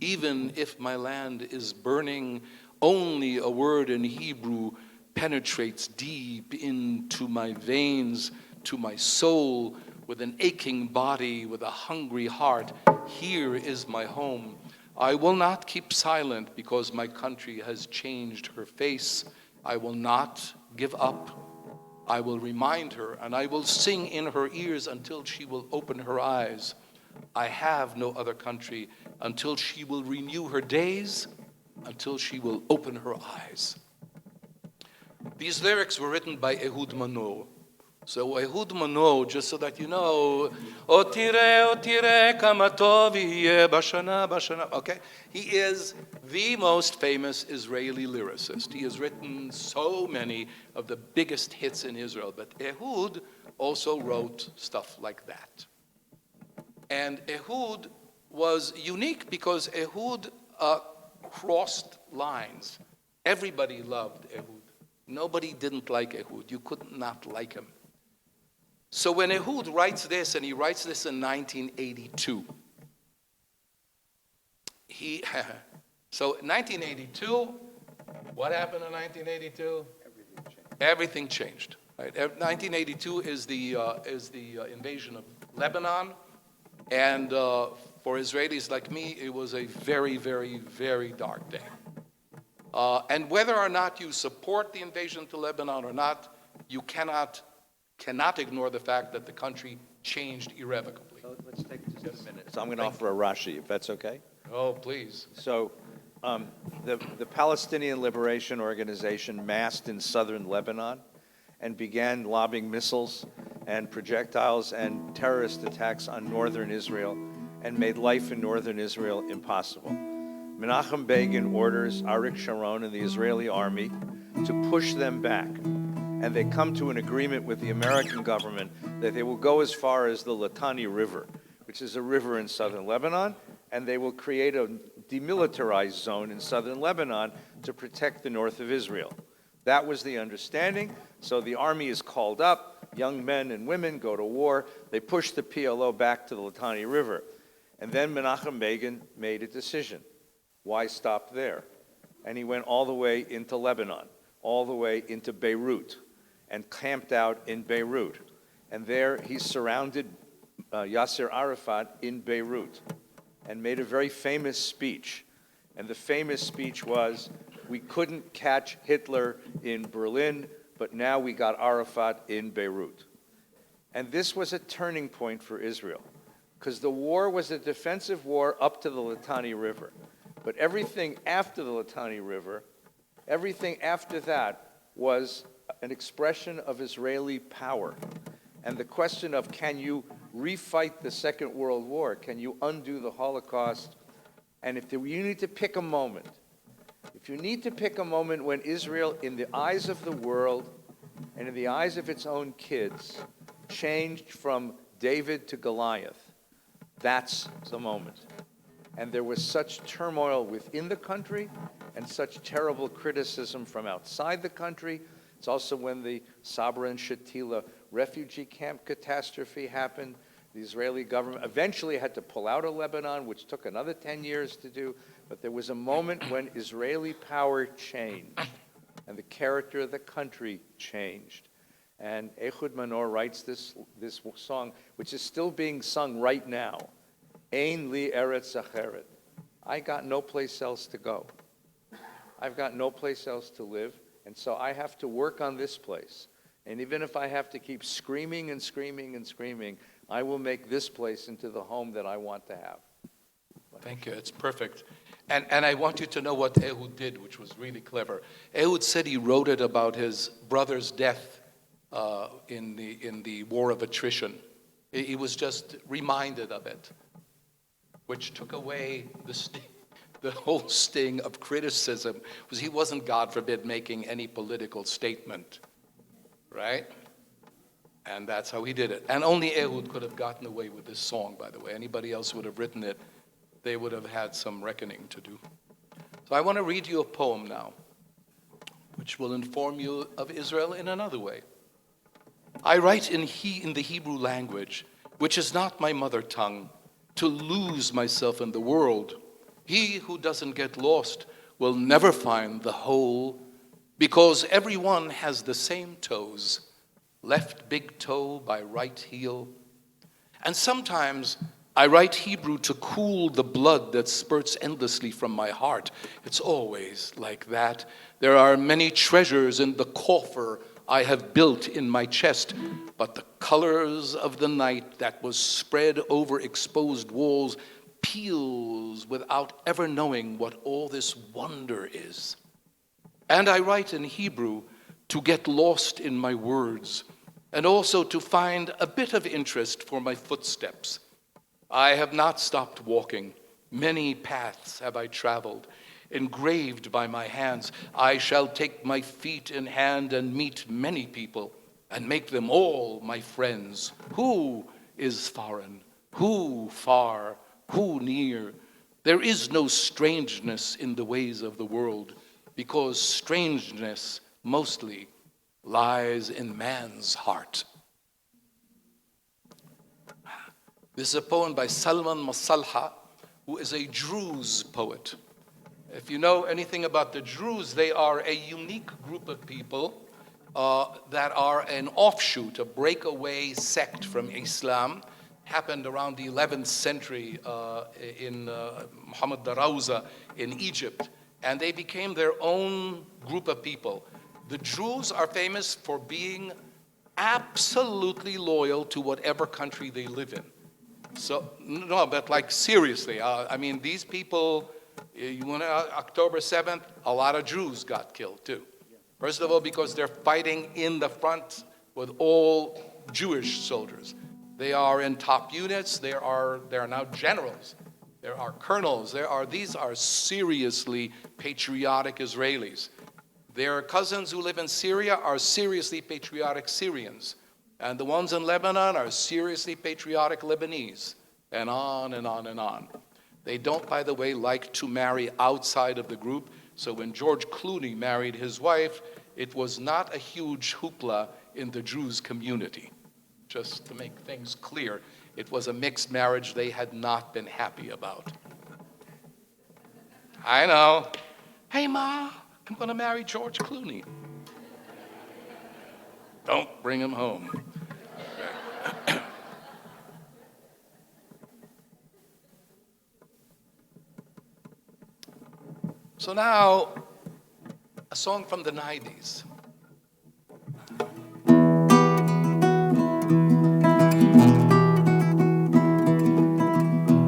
Even if my land is burning, only a word in Hebrew penetrates deep into my veins, to my soul, with an aching body, with a hungry heart. Here is my home. I will not keep silent because my country has changed her face. I will not give up. I will remind her, and I will sing in her ears until she will open her eyes. I have no other country until she will renew her days, until she will open her eyes. These lyrics were written by Ehud Manor. So Ehud Manor, just so that you know, O tire kama tov yeh bashana bashana. Okay, he is the most famous Israeli lyricist. He has written so many of the biggest hits in Israel. But Ehud also wrote stuff like that. And Ehud was unique because Ehud crossed lines. Everybody loved Ehud. Nobody didn't like Ehud. You could not like him. So when Ehud writes this, and he writes this in 1982, so 1982, what happened in 1982? Everything changed. Right? 1982 is the invasion of Lebanon, and for Israelis like me, it was a very, very, very dark day. And whether or not you support the invasion to Lebanon or not, you cannot ignore the fact that the country changed irrevocably. So let's take just a minute. So I'm going to offer a Rashi, if that's okay. Oh, please. So the Palestinian Liberation Organization massed in southern Lebanon and began lobbing missiles and projectiles and terrorist attacks on northern Israel and made life in northern Israel impossible. Menachem Begin orders Arik Sharon and the Israeli army to push them back. And they come to an agreement with the American government that they will go as far as the Litani River, which is a river in southern Lebanon, and they will create a demilitarized zone in southern Lebanon to protect the north of Israel. That was the understanding. So the army is called up, young men and women go to war, they push the PLO back to the Litani River. And then Menachem Begin made a decision. Why stop there? And he went all the way into Lebanon, all the way into Beirut, and camped out in Beirut. And there he surrounded Yasser Arafat in Beirut and made a very famous speech. And the famous speech was, we couldn't catch Hitler in Berlin, but now we got Arafat in Beirut. And this was a turning point for Israel, because the war was a defensive war up to the Litani River. But everything after the Litani River, everything after that was an expression of Israeli power. And the question of, can you refight the Second World War? Can you undo the Holocaust? And you need to pick a moment, when Israel, in the eyes of the world and in the eyes of its own kids, changed from David to Goliath, that's the moment. And there was such turmoil within the country and such terrible criticism from outside the country. It's also when the Sabra and Shatila refugee camp catastrophe happened. The Israeli government eventually had to pull out of Lebanon, which took another 10 years to do. But there was a moment when Israeli power changed and the character of the country changed. And Ehud Manor writes this song, which is still being sung right now. Ein li eretz acheret. I got no place else to go. I've got no place else to live, and so I have to work on this place. And even if I have to keep screaming and screaming and screaming, I will make this place into the home that I want to have. Thank you. It's perfect. And I want you to know what Ehud did, which was really clever. Ehud said he wrote it about his brother's death in the war of attrition. He was just reminded of it, which took away the whole sting of criticism, because he wasn't, God forbid, making any political statement, right? And that's how he did it. And only Ehud could have gotten away with this song, by the way. Anybody else would have written it, they would have had some reckoning to do. So I want to read you a poem now, which will inform you of Israel in another way. I write in the Hebrew language, which is not my mother tongue, to lose myself in the world. He who doesn't get lost will never find the whole, because everyone has the same toes, left big toe by right heel. And sometimes I write Hebrew to cool the blood that spurts endlessly from my heart. It's always like that. There are many treasures in the coffer I have built in my chest, but the colors of the night that was spread over exposed walls peels without ever knowing what all this wonder is. And I write in Hebrew to get lost in my words, and also to find a bit of interest for my footsteps. I have not stopped walking. Many paths have I traveled, engraved by my hands. I shall take my feet in hand and meet many people and make them all my friends. Who is foreign? Who far? Who near? There is no strangeness in the ways of the world, because strangeness mostly lies in man's heart. This is a poem by Salman Masalha, who is a Druze poet. If you know anything about the Druze, they are a unique group of people that are an offshoot, a breakaway sect from Islam. Happened around the 11th century in Muhammad Darawza in Egypt. And they became their own group of people. The Druze are famous for being absolutely loyal to whatever country they live in. So, no, but like seriously, I mean, these people, you want October 7th, a lot of Jews got killed too. First of all, because they're fighting in the front with all Jewish soldiers. They are in top units, they are now generals, there are colonels, these are seriously patriotic Israelis. Their cousins who live in Syria are seriously patriotic Syrians. And the ones in Lebanon are seriously patriotic Lebanese, and on and on and on. They don't, by the way, like to marry outside of the group. So when George Clooney married his wife, it was not a huge hoopla in the Druze community. Just to make things clear, it was a mixed marriage they had not been happy about. I know. Hey, Ma, I'm going to marry George Clooney. Don't bring him home. Okay. So now, a song from the 90s.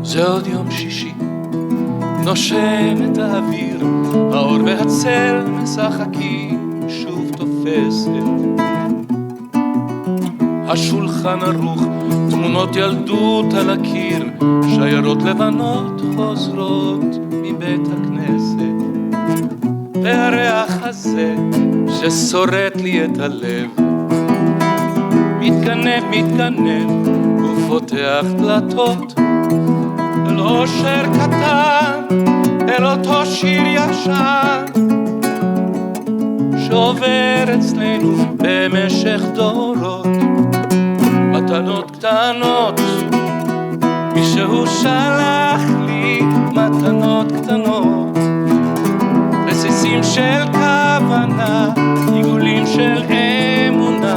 זה עוד יום שישי, נושם את האוויר, האור והצל משחקים, שוב תופסת. השולחן ערוך, תמונות ילדות על הקיר, שיירות לבנות חוזרות מבית הכנסת, והריח הזה ששורט לי את הלב, מתגנב ופותח דלתות אל אושר קטן, אל אותו שיר ישן שעובר אצלנו במשך דורות. מתנות קטנות, מישהו שלח לי מתנות קטנות, רסיסים של כוונה, עיגולים של אמונה.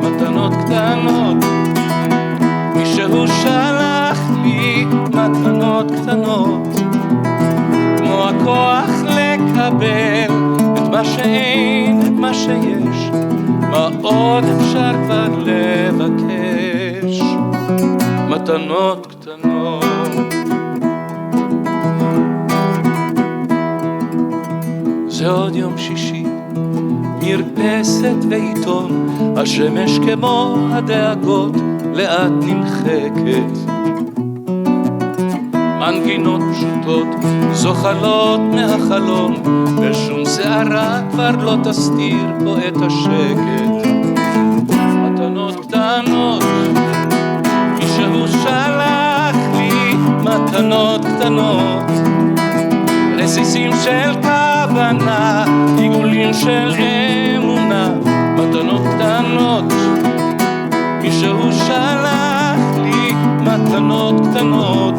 מתנות קטנות, מישהו שלח לי מתנות קטנות, כמו הכוח לקבל את מה שאין, את מה שיש, מה עוד אפשר כבר לבקש. מתנות קטנות. זה עוד יום שישי, מרפסת ועיתון, השמש כמו הדאגות לאט נמחקת, מנגינות פשוטות זוחלות מהחלון, ושום שערה כבר לא תסתיר פה את השקט. מתנות קטנות, מישהו שלח לי מתנות קטנות, רסיסים של כוונה, עיגולים של אמונה. מתנות קטנות, מישהו שלח לי מתנות קטנות,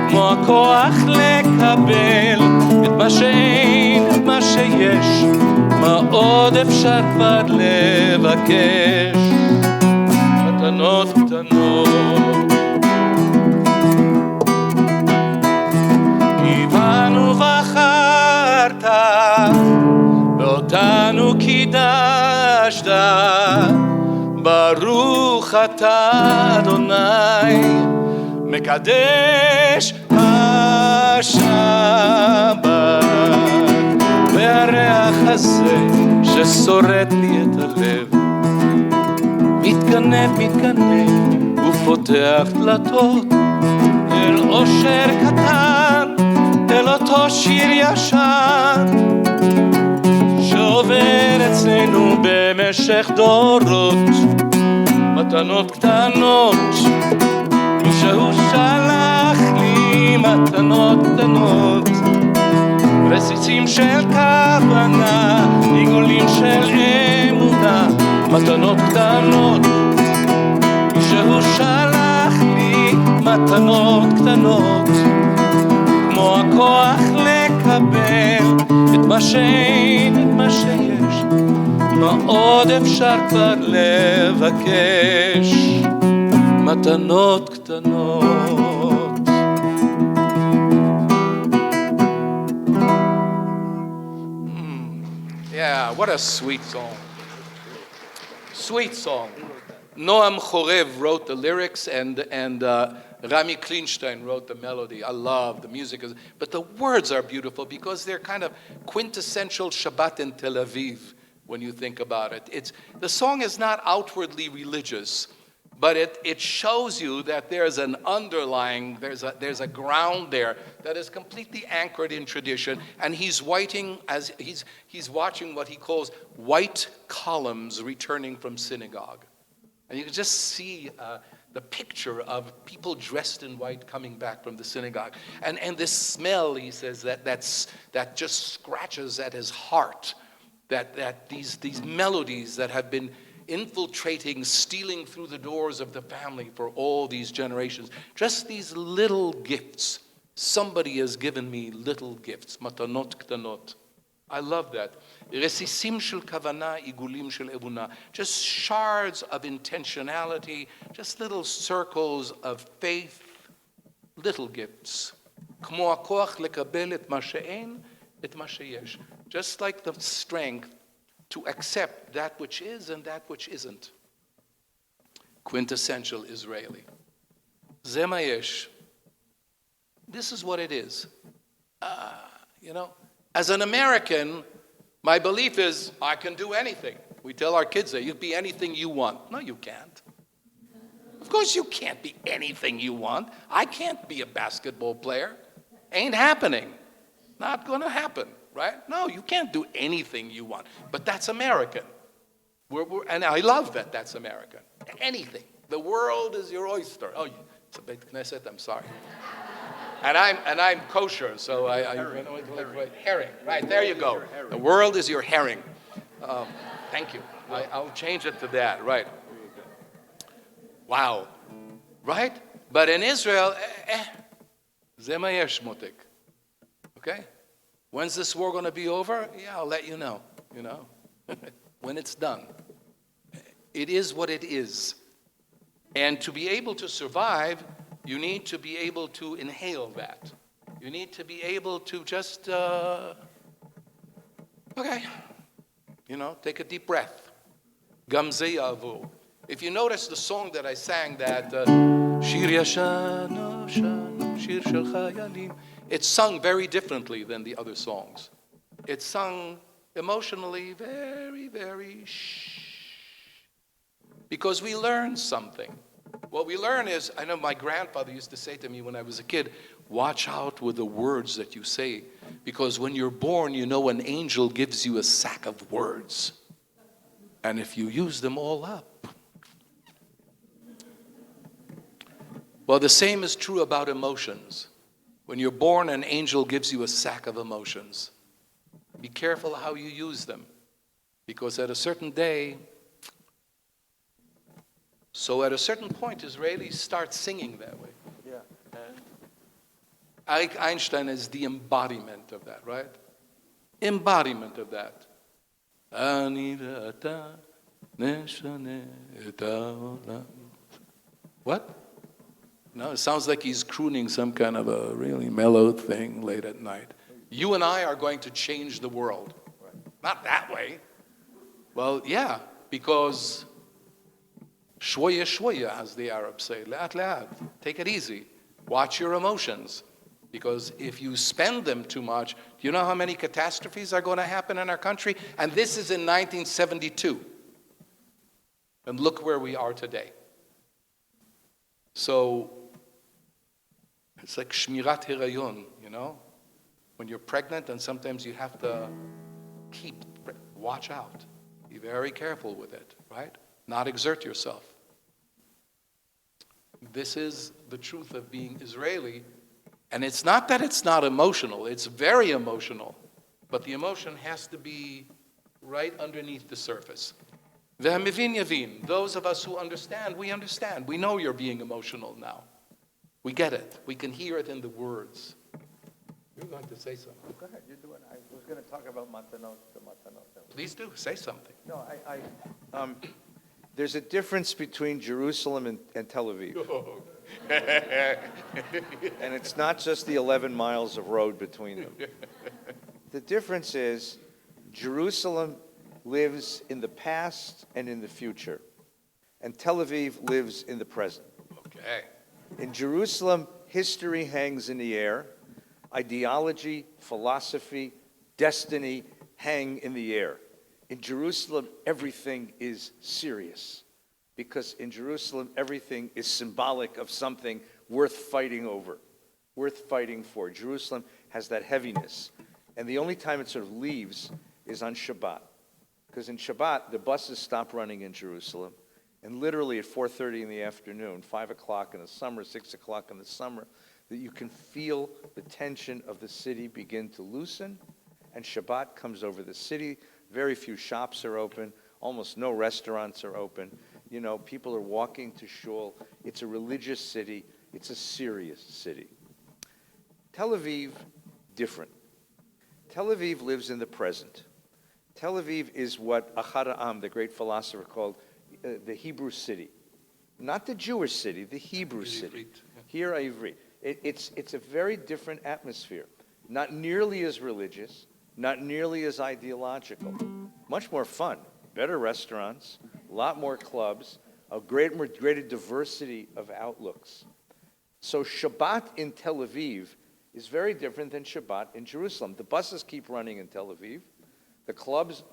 כמו הכוח לקבל את מה שאין, את מה שיש, מה עוד אפשר כבר לבקש. מתנות קטנות. הבנו בחרת ואותנו קידשת, ברוך אתה אדוני מקדש השבת. והריח הזה ששורט לי את הלב, מתגנב ופותח דלתות אל אושר קטן, אל אותו שיר ישן שעובר אצלנו במשך דורות. מתנות קטנות, מישהו שלח לי מתנות קטנות, רסיסים של כוונה, עיגולים של אמונה. מתנות קטנות, מישהו שלח לי מתנות קטנות, כמו הכוח לקבל את מה שאין, את מה שיש, מה עוד אפשר כבר לבקש. מתנות קטנות. Yeah, what a sweet song. Sweet song. Noam Chorev wrote the lyrics and Rami Kleinstein wrote the melody. I love the music, but the words are beautiful because they're kind of quintessential Shabbat in Tel Aviv when you think about it. The song is not outwardly religious, but it shows you that there's an underlying, there's a ground there that is completely anchored in tradition, and he's watching what he calls white columns returning from synagogue. And you can just see the picture of people dressed in white coming back from the synagogue. And this smell, he says, that just scratches at his heart, that these melodies that have been infiltrating, stealing through the doors of the family for all these generations. Just these little gifts. Somebody has given me little gifts. Matanot ktanot. I love that. Resisim shel kavana, igulim shel emuna. Just shards of intentionality, just little circles of faith, little gifts. Kmo hakoach lekabel et ma she'en, et ma sheyesh. Just like the strength to accept that which is and that which isn't. Quintessential Israeli. Ze ma yesh. This is what it is. As an American, my belief is I can do anything. We tell our kids that you can be anything you want. No, you can't. Of course you can't be anything you want. I can't be a basketball player. Ain't happening. Not going to happen, right? No, you can't do anything you want. But that's American. And I love that that's American. Anything. The world is your oyster. Oh, it's a Beit Knesset, I'm sorry. And I'm kosher, so herring. Right, there you go. The world is your herring. Thank you. I'll change it to that, right. Wow. Right? But in Israel, זה מה יש, מותק. Okay? When's this war going to be over? Yeah, I'll let you know, when it's done. It is what it is. And to be able to survive, you need to be able to inhale that. You need to be able to just, take a deep breath. Gam ze ya'avu. If you notice the song that I sang, that Shir Yashan, Shir Shel Chayalim, it's sung very differently than the other songs. It's sung emotionally very, very because we learn something. What we learn is, I know my grandfather used to say to me when I was a kid, watch out with the words that you say, because when you're born, an angel gives you a sack of words. And if you use them all up, well, the same is true about emotions. When you're born, an angel gives you a sack of emotions. Be careful how you use them, because at a certain day, at a certain point, Israelis start singing that way. Yeah. Arik Einstein is the embodiment of that, right? Embodiment of that. What? No, it sounds like he's crooning some kind of a really mellow thing late at night. You and I are going to change the world. Not that way. Well, yeah, because shwoya shwoya, as the Arabs say, laat laat, take it easy. Watch your emotions. Because if you spend them too much, do you know how many catastrophes are going to happen in our country? And this is in 1972. And look where we are today. So, it's like shmirat hirayon, when you're pregnant, and sometimes you have to watch out. Be very careful with it, right? Not exert yourself. This is the truth of being Israeli. And it's not that it's not emotional, it's very emotional. But the emotion has to be right underneath the surface. V'hamivin yavin. Those of us who understand, we understand. We know you're being emotional now. We get it. We can hear it in the words. You're going to say something. Go ahead, you're doing. I was going to talk about matanot. Please do, say something. No, there's a difference between Jerusalem and Tel Aviv. And it's not just the 11 miles of road between them. The difference is Jerusalem lives in the past and in the future, and Tel Aviv lives in the present. Okay. In Jerusalem, history hangs in the air. Ideology, philosophy, destiny hang in the air. In Jerusalem, everything is serious, because in Jerusalem, everything is symbolic of something worth fighting over, worth fighting for. Jerusalem has that heaviness. And the only time it sort of leaves is on Shabbat. Because in Shabbat, the buses stop running in Jerusalem. And literally at 4:30 in the afternoon, 5 o'clock in the summer, 6 o'clock in the summer, that you can feel the tension of the city begin to loosen. And Shabbat comes over the city. Very few shops are open. Almost no restaurants are open. People are walking to shul. It's a religious city. It's a serious city. Tel Aviv, different. Tel Aviv lives in the present. Tel Aviv is what Ahad Ha'am, the great philosopher, called the Hebrew city. Not the Jewish city, the Hebrew city. Here, Ivri. It's a very different atmosphere. Not nearly as religious, not nearly as ideological. Much more fun. Better restaurants, a lot more clubs, a greater diversity of outlooks. So Shabbat in Tel Aviv is very different than Shabbat in Jerusalem. The buses keep running in Tel Aviv. The clubs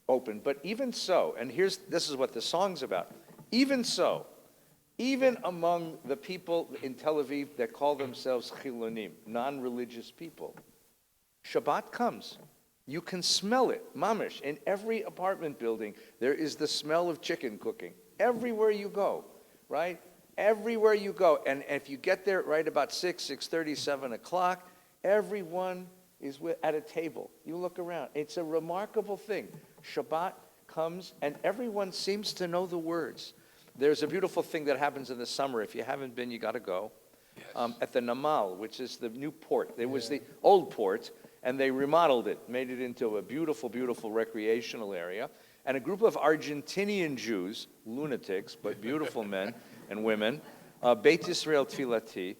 open. But even so, and this is what the song's about. Even so, even among the people in Tel Aviv that call themselves chilonim, non-religious people, Shabbat comes. You can smell it, mamish. In every apartment building, there is the smell of chicken cooking. Everywhere you go, right? Everywhere you go. And if you get there right about 6:30, 7 o'clock, everyone is at a table. You look around. It's a remarkable thing. Shabbat comes, and everyone seems to know the words. There's a beautiful thing that happens in the summer. If you haven't been, you got to go. Yes. At the Namal, which is the new port. There was the old port, and they remodeled it, made it into a beautiful, beautiful recreational area. And a group of Argentinian Jews, lunatics, but beautiful men and women, Beit Yisrael Tfilati,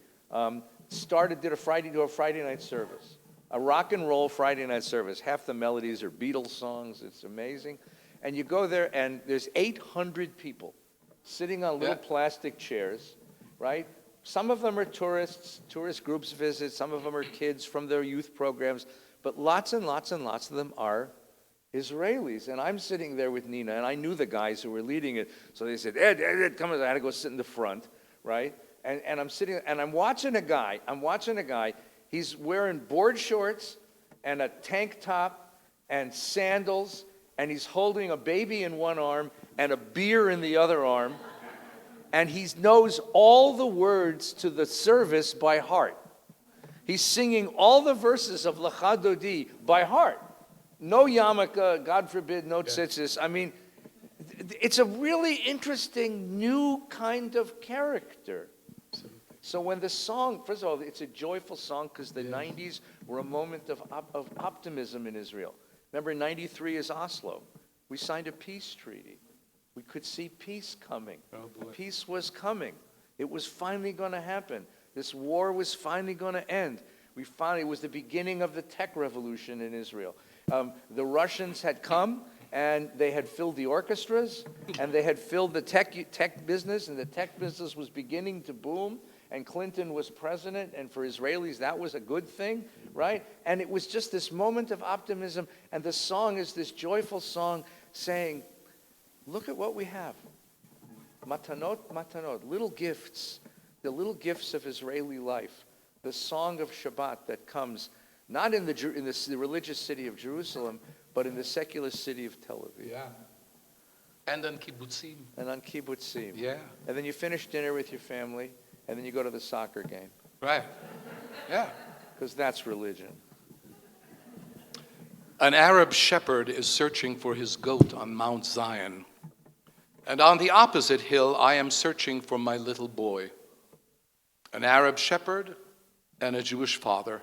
did a Friday night service. A rock and roll Friday night service. Half the melodies are Beatles songs. It's amazing. And you go there, and there's 800 people sitting on little plastic chairs, right? Some of them are tourists, tourist groups visit. Some of them are kids from their youth programs. But lots and lots and lots of them are Israelis. And I'm sitting there with Nina, and I knew the guys who were leading it. So they said, Ed, come on. I had to go sit in the front, right? And I'm sitting, and I'm watching a guy. He's wearing board shorts and a tank top and sandals, and he's holding a baby in one arm and a beer in the other arm. And he knows all the words to the service by heart. He's singing all the verses of Lecha Dodi by heart. No yarmulke, God forbid, no tzitzis. I mean, it's a really interesting new kind of character. So when the song, first of all, it's a joyful song because the 90s were a moment of optimism in Israel. Remember, 93 is Oslo. We signed a peace treaty. We could see peace coming. Peace was coming. It was finally going to happen. This war was finally going to end. It was the beginning of the tech revolution in Israel. The Russians had come, and they had filled the orchestras, and they had filled the tech business, and the tech business was beginning to boom, and Clinton was president, and for Israelis, that was a good thing, right? And it was just this moment of optimism, and the song is this joyful song saying, look at what we have. Matanot, matanot, little gifts, the little gifts of Israeli life. The song of Shabbat that comes not in the religious city of Jerusalem, but in the secular city of Tel Aviv. Yeah. And on kibbutzim. And on kibbutzim. Yeah. And then you finish dinner with your family, and then you go to the soccer game. Right. Yeah. Because that's religion. An Arab shepherd is searching for his goat on Mount Zion. And on the opposite hill, I am searching for my little boy. An Arab shepherd and a Jewish father,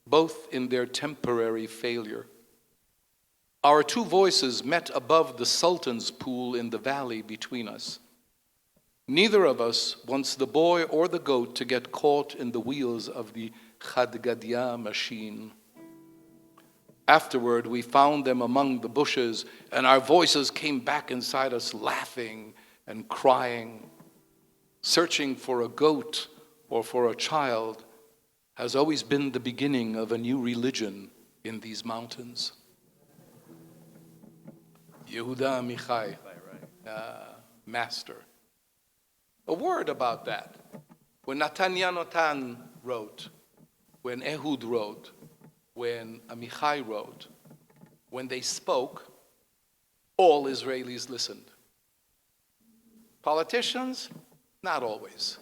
both in their temporary failure. Our two voices met above the Sultan's pool in the valley between us. Neither of us wants the boy or the goat to get caught in the wheels of the Chad Gadya machine. Afterward, we found them among the bushes, and our voices came back inside us, laughing and crying. Searching for a goat or for a child has always been the beginning of a new religion in these mountains. Yehuda Amichai, master. A word about that. When Natanya Natan wrote, when Ehud wrote, when Amichai wrote, when they spoke, all Israelis listened. Politicians, not always.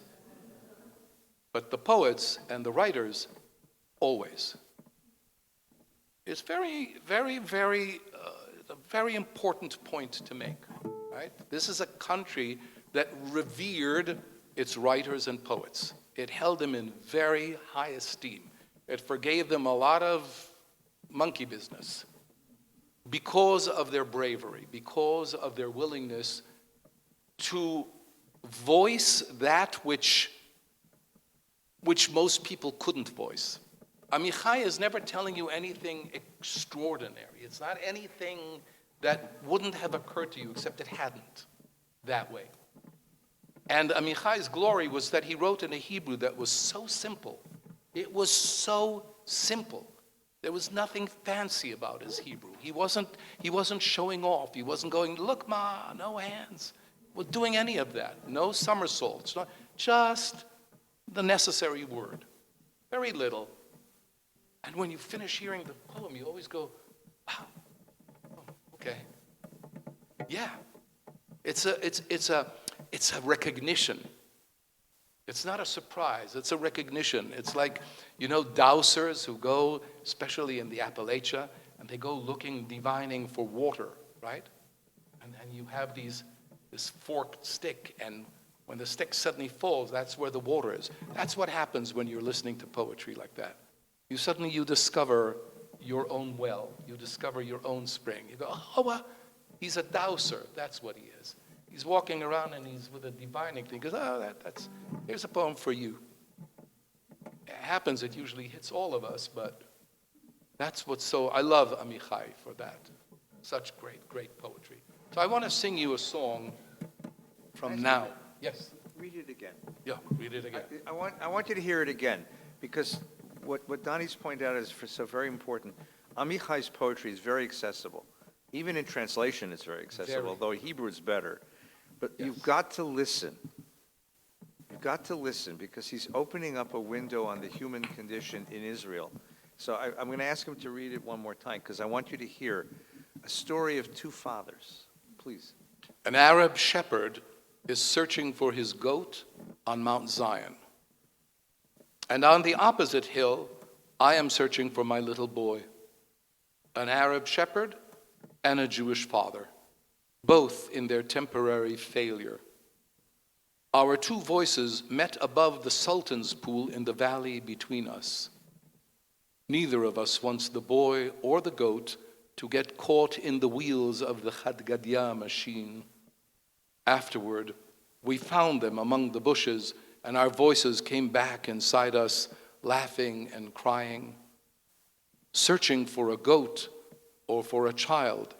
But the poets and the writers, always. It's a very important point to make, right? This is a country that revered its writers and poets. It held them in very high esteem. It forgave them a lot of monkey business because of their bravery, because of their willingness to voice that which most people couldn't voice. Amichai is never telling you anything extraordinary. It's not anything that wouldn't have occurred to you, except it hadn't that way. And Amichai's glory was that he wrote in a Hebrew that was so simple. It was so simple There was nothing fancy about his Hebrew. He wasn't showing off. He wasn't going, look, Ma, no hands. Was doing any of that. No somersaults. Just the necessary word. Very little. And when you finish hearing the poem, you always go, wow, oh, okay. Yeah. It's a recognition. It's not a surprise. It's a recognition. It's like, dowsers who go, especially in the Appalachia, and they go looking, divining for water, right? And you have this forked stick, and when the stick suddenly falls, that's where the water is. That's what happens when you're listening to poetry like that. You discover your own well. You discover your own spring. You go, oh, well, he's a dowser. That's what he is. He's walking around and he's with a divining thing. He goes, oh, here's a poem for you. It happens, it usually hits all of us, but that's what's so, I love Amichai for that. Such great, great poetry. So I want to sing you a song from now. Yes? Read it again. Yeah, read it again. I want you to hear it again, because what Donnie's pointed out is so very important. Amichai's poetry is very accessible. Even in translation, it's very accessible, although Hebrew is better. But you've got to listen. You've got to listen, because he's opening up a window on the human condition in Israel. So I'm going to ask him to read it one more time, because I want you to hear a story of two fathers. Please. An Arab shepherd is searching for his goat on Mount Zion. And on the opposite hill, I am searching for my little boy. An Arab shepherd and a Jewish father, both in their temporary failure. Our two voices met above the Sultan's pool in the valley between us. Neither of us wants the boy or the goat to get caught in the wheels of the Khadgadia machine. Afterward, we found them among the bushes, and our voices came back inside us, laughing and crying. Searching for a goat or for a child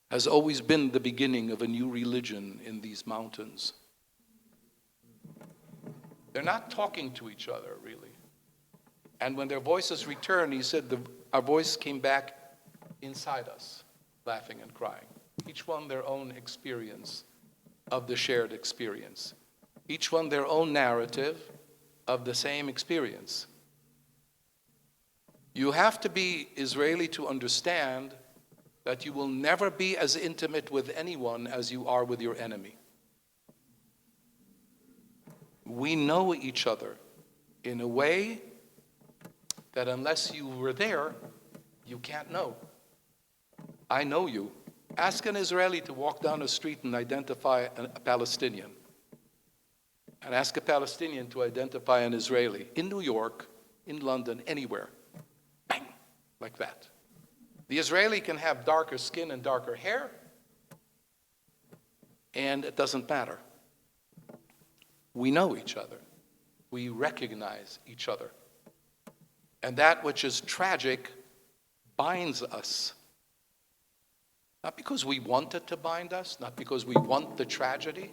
has always been the beginning of a new religion in these mountains. They're not talking to each other, really. And when their voices returned, he said, our voice came back inside us, laughing and crying. Each one their own experience of the shared experience. Each one their own narrative of the same experience. You have to be Israeli to understand that you will never be as intimate with anyone as you are with your enemy. We know each other in a way that unless you were there, you can't know. I know you. Ask an Israeli to walk down a street and identify a Palestinian. And ask a Palestinian to identify an Israeli in New York, in London, anywhere. Bang, like that. The Israeli can have darker skin and darker hair, and it doesn't matter. We know each other. We recognize each other. And that which is tragic binds us. Not because we want it to bind us, not because we want the tragedy,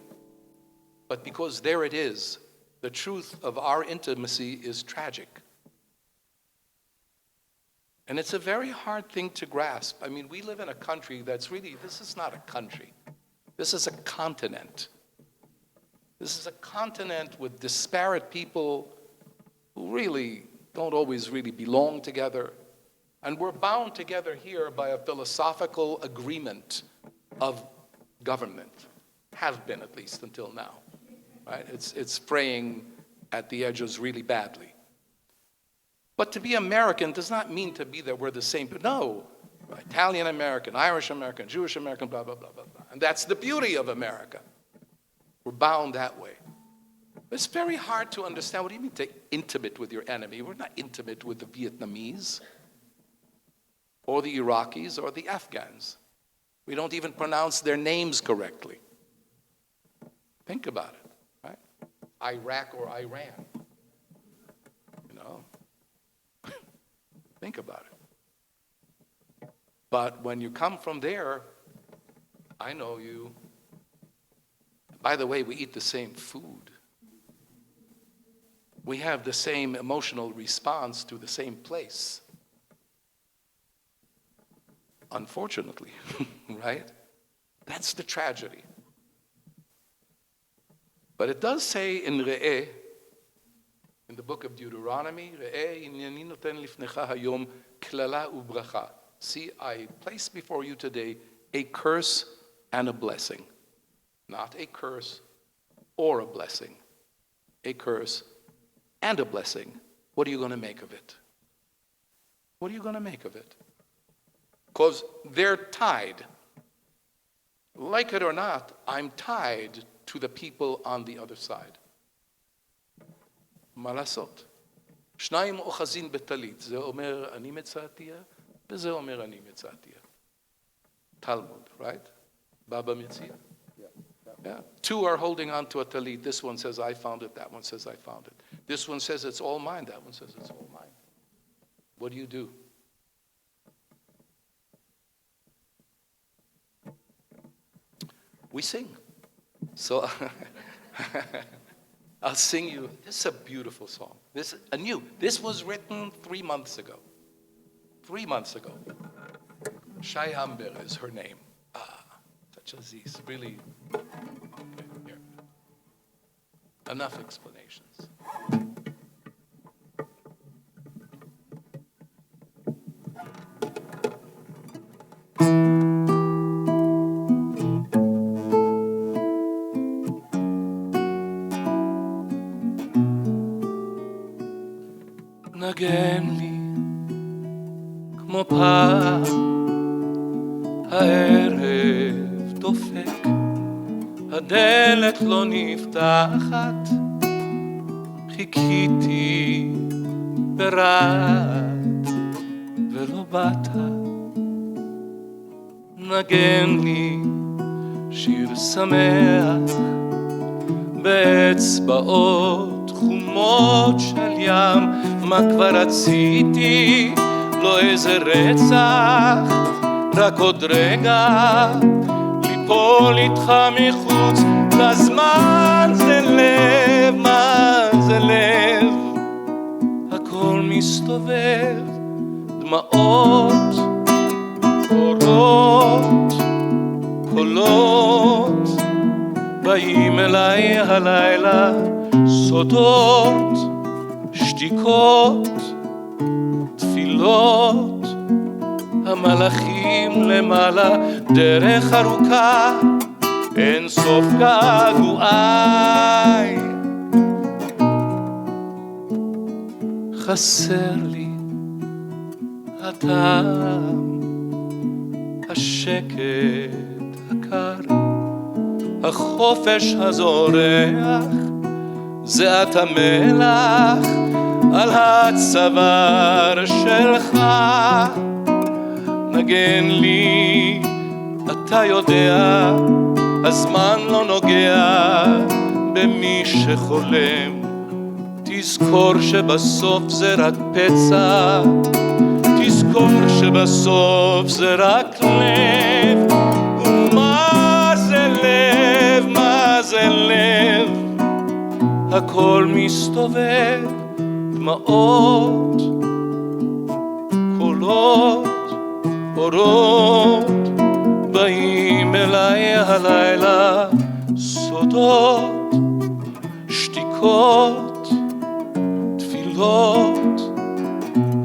but because there it is. The truth of our intimacy is tragic. And it's a very hard thing to grasp. I mean, we live in a country that's really, this is not a country. This is a continent. This is a continent with disparate people who really don't always really belong together. And we're bound together here by a philosophical agreement of government. Have been, at least until now. Right? It's fraying at the edges really badly. But to be American does not mean to be that we're the same. No, Italian American, Irish American, Jewish American, blah, blah, blah, blah, blah. And that's the beauty of America. We're bound that way. It's very hard to understand. What do you mean to intimate with your enemy? We're not intimate with the Vietnamese or the Iraqis or the Afghans. We don't even pronounce their names correctly. Think about it, right? Iraq or Iran. You know? Think about it. But when you come from there, I know you. By the way, we eat the same food. We have the same emotional response to the same place. unfortunately, right? That's the tragedy. But it does say in Re'eh, in the book of Deuteronomy, Re'eh hineni noten lifnecha hayom klala ubracha. See, I place before you today a curse and a blessing. Not a curse or a blessing. A curse and a blessing. What are you going to make of it? What are you going to make of it? Because they're tied. Like it or not, I'm tied to the people on the other side. מה לעשות? שניים אוחזין בטלית, זה אומר אני מצאתיה, וזה אומר אני מצאתיה. Talmud, right? Baba Mitzia. Yeah. Two are holding on to a talit. This one says, I found it. That one says, I found it. This one says, it's all mine. That one says, it's all mine. What do you do? We sing. So I'll sing you. This is a beautiful song. This was written 3 months ago. 3 months ago. Shai Amber is her name. Such Aziz, really. Okay, here. Enough explanations. נגן לי כמו פעם הערב דופק הדלת לא נפתחת חיכיתי ברעד ולא באת נגן לי שיר שמח באצבעות חומות של ים מה כבר רציתי לא איזה רצח רק עוד רגע ליפול איתך מחוץ לזמן זה לב מה זה לב הכל מסתובב דמעות אורות קולות באים אליי הלילה סודות שתיקות תפילות המלאכים למעלה דרך ארוכה אין סוף געגועי חסר לי הטעם השקט הקר החופש הזורח זיעת המלח על הצוואר שלך נגן לי אתה יודע הזמן לא נוגע במי שחולם תזכור שבסוף זה רק פצע תזכור שבסוף זה רק לב ומה זה לב מה זה לב הכל מסתובב דמעות קולות אורות באים אליי הלילה סודות שתיקות תפילות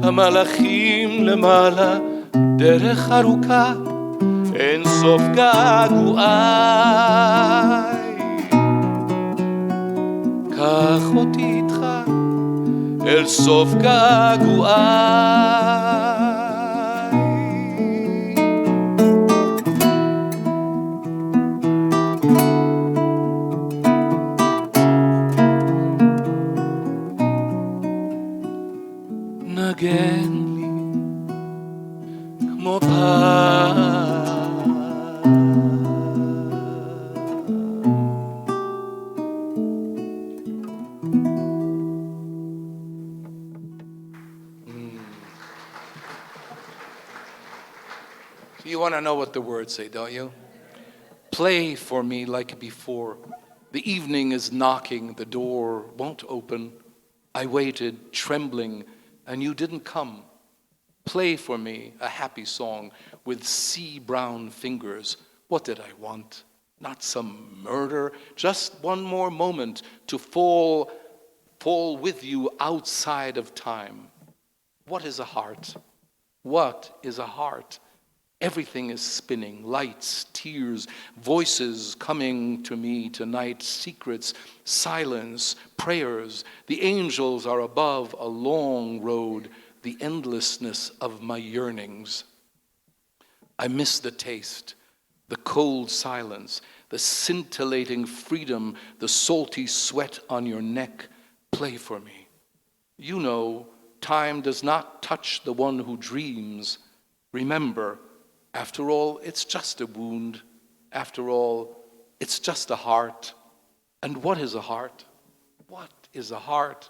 המלאכים למעלה דרך ארוכה אין סוף געגועי קח אותי איתך אל סוף געגועי נגן לי כמו פעם You want to know what the words say, don't you? Play for me like before. The evening is knocking, the door won't open. I waited, trembling, and you didn't come. Play for me a happy song with sea brown fingers. What did I want? Not some murder, just one more moment to fall with you outside of time. What is a heart? What is a heart? Everything is spinning, lights, tears, voices coming to me tonight, secrets, silence, prayers. The angels are above a long road, the endlessness of my yearnings. I miss the taste, the cold silence, the scintillating freedom, the salty sweat on your neck. Play for me. You know, time does not touch the one who dreams. Remember, after all, it's just a wound. After all, it's just a heart. And what is a heart? What is a heart?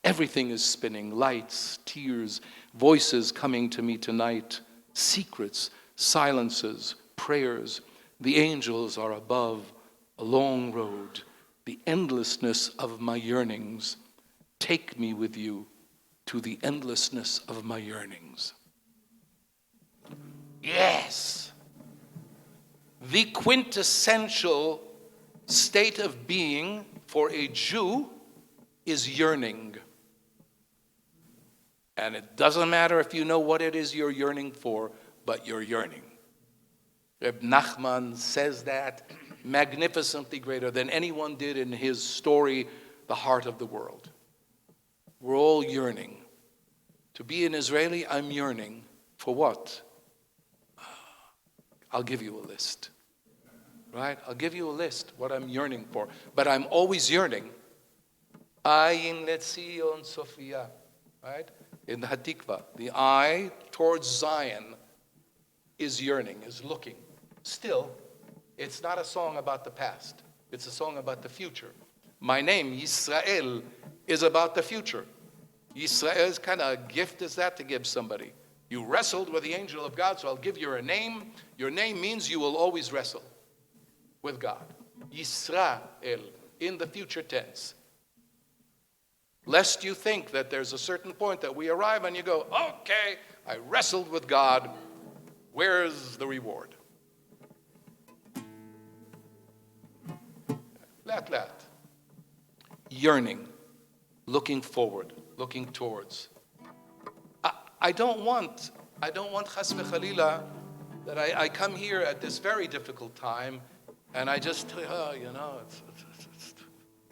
Everything is spinning, lights, tears, voices coming to me tonight, secrets, silences, prayers. The angels are above a long road, the endlessness of my yearnings. Take me with you to the endlessness of my yearnings. Yes, the quintessential state of being for a Jew is yearning. And it doesn't matter if you know what it is you're yearning for, but you're yearning. Reb Nachman says that magnificently greater than anyone did in his story, The Heart of the World. We're all yearning. To be an Israeli, I'm yearning. For what? I'll give you a list. Right? I'll give you a list, what I'm yearning for. But I'm always yearning. Ayin Letzion Sophia. Right? In the Hatikva, the eye towards Zion is yearning, is looking. Still, it's not a song about the past. It's a song about the future. My name, Yisrael, is about the future. Yisrael's kind of a gift is that to give somebody. You wrestled with the angel of God, so I'll give you a name. Your name means you will always wrestle with God. Yisrael, in the future tense. Lest you think that there's a certain point that we arrive and you go, okay, I wrestled with God. Where's the reward? Lat. Yearning, looking forward, looking towards. I don't want chas v'chalila that I come here at this very difficult time and I just tell you, it's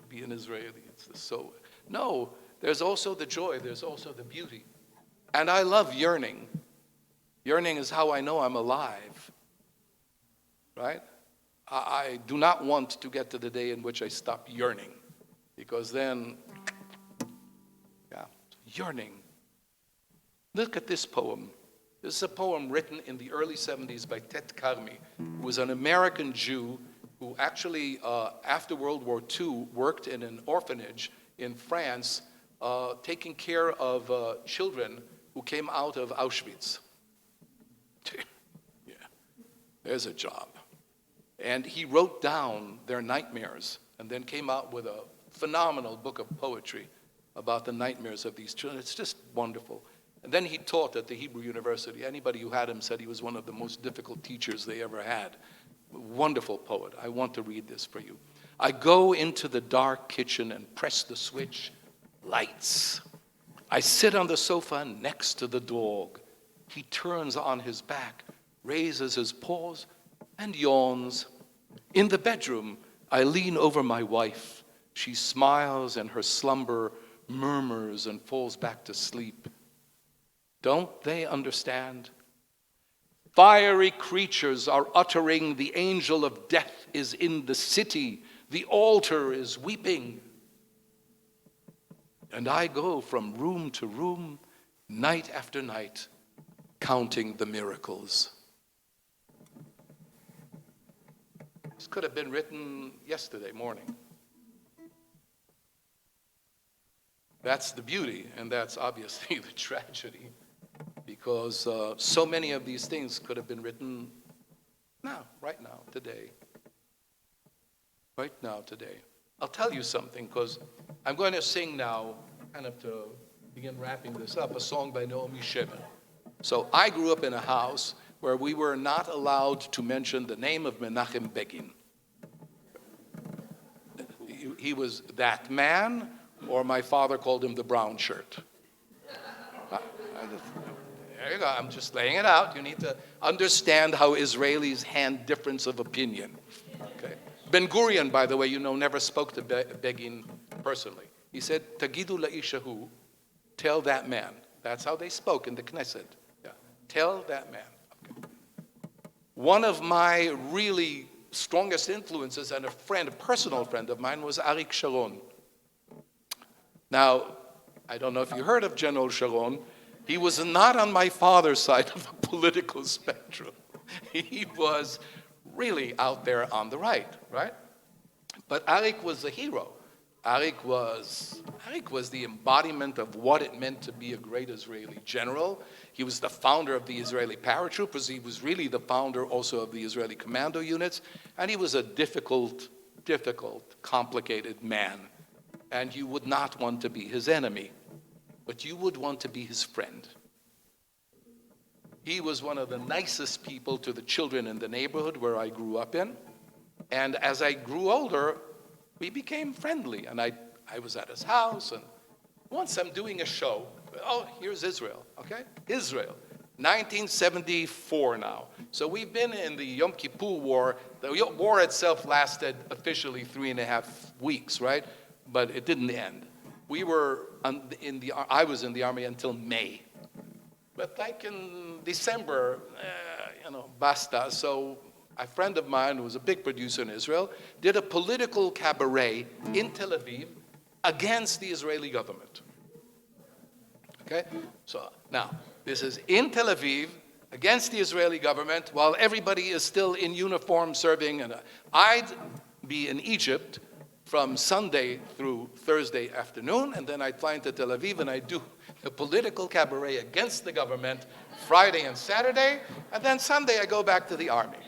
be an Israeli. It's so. No, there's also the joy, there's also the beauty. And I love yearning. Yearning is how I know I'm alive. Right? I do not want to get to the day in which I stop yearning. Because then, yearning. Look at this poem. This is a poem written in the early 70s by Tet Karmi, who was an American Jew who actually, after World War II, worked in an orphanage in France, taking care of children who came out of Auschwitz. Yeah, there's a job. And he wrote down their nightmares and then came out with a phenomenal book of poetry about the nightmares of these children. It's just wonderful. And then he taught at the Hebrew University. Anybody who had him said he was one of the most difficult teachers they ever had. Wonderful poet. I want to read this for you. I go into the dark kitchen and press the switch. Lights. I sit on the sofa next to the dog. He turns on his back, raises his paws, and yawns. In the bedroom, I lean over my wife. She smiles and her slumber murmurs and falls back to sleep. Don't they understand? Fiery creatures are uttering, the angel of death is in the city, the altar is weeping. And I go from room to room, night after night, counting the miracles. This could have been written yesterday morning. That's the beauty, and that's obviously the tragedy, because so many of these things could have been written now, right now, today. Right now, today. I'll tell you something, because I'm going to sing now, kind of to begin wrapping this up, a song by Naomi Shemer. So I grew up in a house where we were not allowed to mention the name of Menachem Begin. He was that man, or my father called him the brown shirt. There you go, I'm just laying it out. You need to understand how Israelis hand difference of opinion. Okay. Ben Gurion, by the way, never spoke to Begin personally. He said, Tagidu la'ishahu, tell that man. That's how they spoke in the Knesset. Yeah. Tell that man. Okay. One of my really strongest influences and a personal friend of mine was Arik Sharon. Now, I don't know if you heard of General Sharon. He was not on my father's side of the political spectrum. He was really out there on the right? But Arik was a hero. Arik was the embodiment of what it meant to be a great Israeli general. He was the founder of the Israeli paratroopers. He was really the founder also of the Israeli commando units. And he was a difficult, complicated man. And you would not want to be his enemy, but you would want to be his friend. He was one of the nicest people to the children in the neighborhood where I grew up in. And as I grew older, we became friendly. And I was at his house, and once I'm doing a show, here's Israel, okay? Israel, 1974 now. So we've been in the Yom Kippur War. The war itself lasted officially 3.5 weeks, right? But it didn't end. I was in the army until May. But like in December, basta. So a friend of mine who was a big producer in Israel did a political cabaret in Tel Aviv against the Israeli government. Okay? So now, this is in Tel Aviv against the Israeli government while everybody is still in uniform serving. And I'd be in Egypt from Sunday through Thursday afternoon, and then I'd fly into Tel Aviv and I'd do a political cabaret against the government Friday and Saturday, and then Sunday I go back to the army.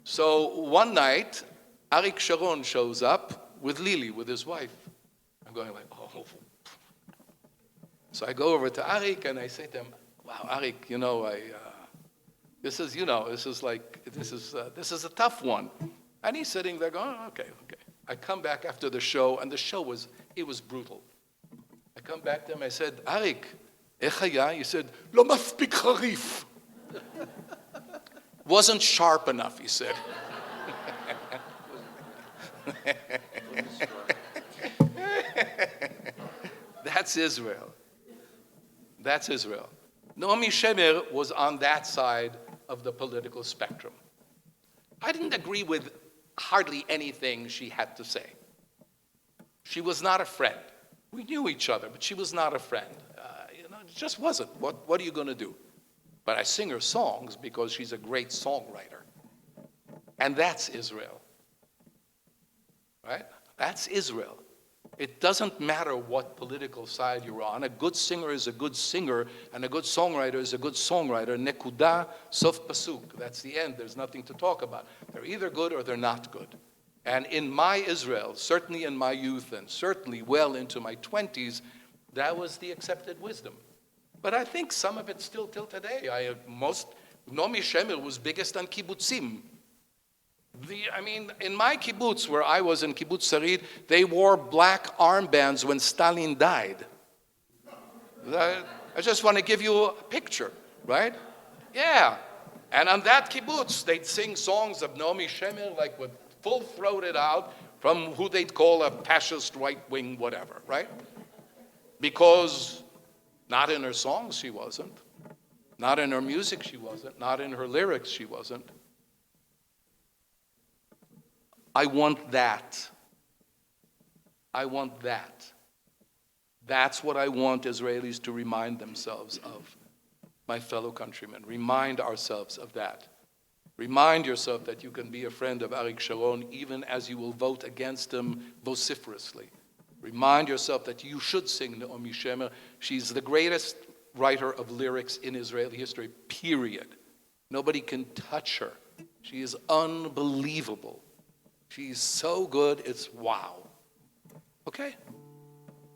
So one night, Arik Sharon shows up with Lili, with his wife. I'm going like, oh. So I go over to Arik and I say to him, wow, Arik, this is a tough one. And he's sitting there going, oh, okay. I come back after the show, and the show was brutal. I come back to him, I said, Arik, איך היה? He said, לא מספיק חריף. Wasn't sharp enough, he said. That's Israel. That's Israel. Naomi Shemer was on that side of the political spectrum. I didn't agree with hardly anything she had to say. She was not a friend. We knew each other, but she was not a friend. It just wasn't. What are you going to do? But I sing her songs because she's a great songwriter. And that's Israel. Right? That's Israel. It doesn't matter what political side you're on. A good singer is a good singer, and a good songwriter is a good songwriter. Nekuda, sof pasuk. That's the end. There's nothing to talk about. They're either good or they're not good. And in my Israel, certainly in my youth and certainly well into my 20s, that was the accepted wisdom. But I think some of it still till today. Naomi Shemer was biggest on kibbutzim. In my kibbutz, where I was in Kibbutz Sarid, they wore black armbands when Stalin died. I just want to give you a picture, right? Yeah. And on that kibbutz, they'd sing songs of Naomi Shemer, like with full-throated out, from who they'd call a fascist right-wing whatever, right? Because not in her songs she wasn't. Not in her music she wasn't. Not in her lyrics she wasn't. I want that. I want that. That's what I want Israelis to remind themselves of, my fellow countrymen. Remind ourselves of that. Remind yourself that you can be a friend of Arik Sharon even as you will vote against him vociferously. Remind yourself that you should sing Naomi Shemer. She's the greatest writer of lyrics in Israeli history, period. Nobody can touch her. She is unbelievable. She's so good, it's wow. Okay?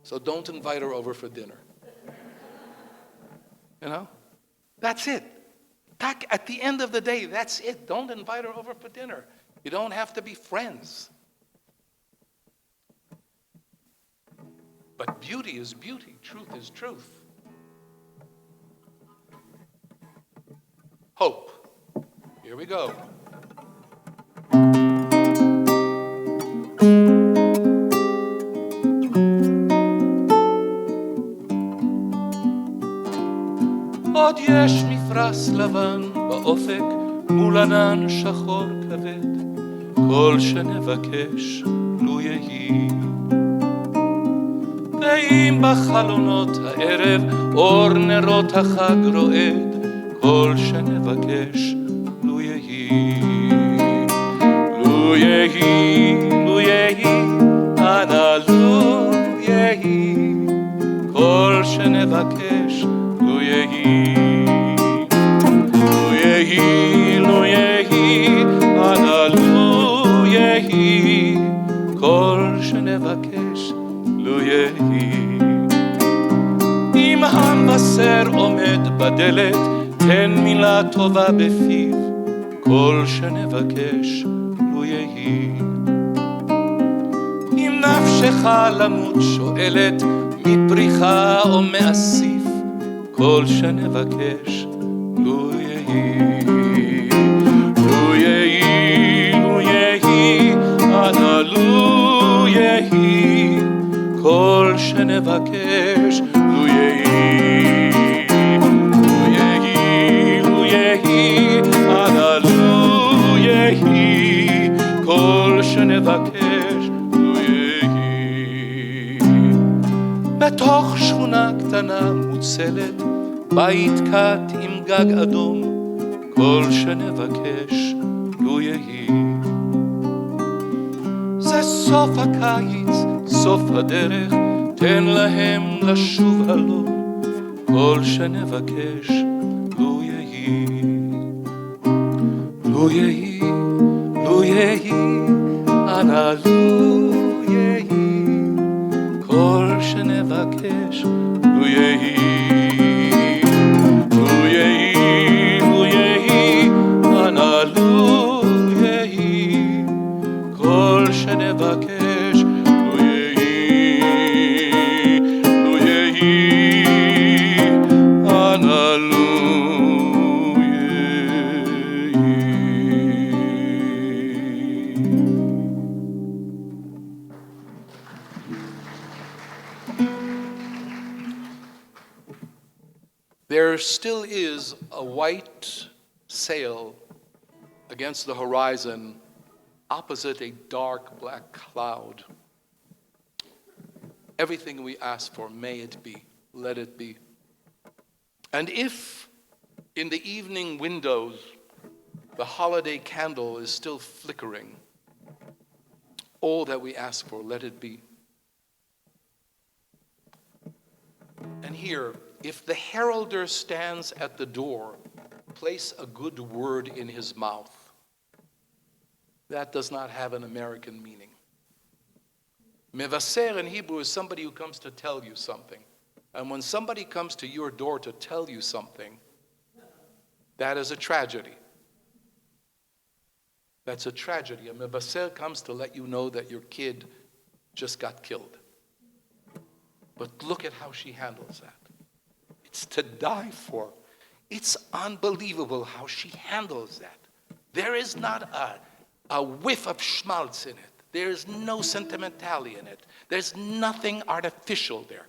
So don't invite her over for dinner. That's it. At the end of the day, that's it. Don't invite her over for dinner. You don't have to be friends. But beauty is beauty. Truth is truth. Hope. Here we go. עוד יש מפרש לבן באופק מול ענן שחור כבד, כל שנבקש לו יהי. ואם בחלונות הערב אור נרות החג רועד, כל שנבקש לו יהי. לו יהי, לו יהי, אנא לו יהי, כל שנבקש לו יהי. לו יהי, לו יהי, אנא לו יהי, כל שנבקש לו יהי. אם המבשר עומד בדלת, תן מילה טובה בפיו, כל שנבקש לו יהי. אם נפשך למות שואלת, מפריחה או מאסיף, כל שנבקש לו יהי. לו יהי, לו יהי, אנא לו יהי, כל שנבקש לו יהי. לו יהי, לו יהי, אנא לו יהי, כל שנבקש לו יהי. בתוך שכונה קטנה מוצלת, בית קט עם גג אדום, כל שנבקש לו יהי. זה סוף הקיץ, סוף הדרך, תן להם לשוב הלום, כל שנבקש לו יהי. לו יהי, לו יהי, אנא לו יהי, כל שנבקש לו יהי. לו יהי, לו יהי, אנא לו יהי, כל שנבקש לו יהי. לו יהי, אנא לו יהי. There still is a white sail against the horizon opposite a dark black cloud. Everything we ask for, may it be, let it be. And if in the evening windows the holiday candle is still flickering, all that we ask for, let it be. And here, if the heralder stands at the door, place a good word in his mouth. That does not have an American meaning. Mevaser in Hebrew is somebody who comes to tell you something. And when somebody comes to your door to tell you something, that is a tragedy. That's a tragedy. A mevaser comes to let you know that your kid just got killed. But look at how she handles that. It's to die for. It's unbelievable how she handles that. There is not a whiff of schmaltz in it. There's no sentimentality in it. There's nothing artificial there.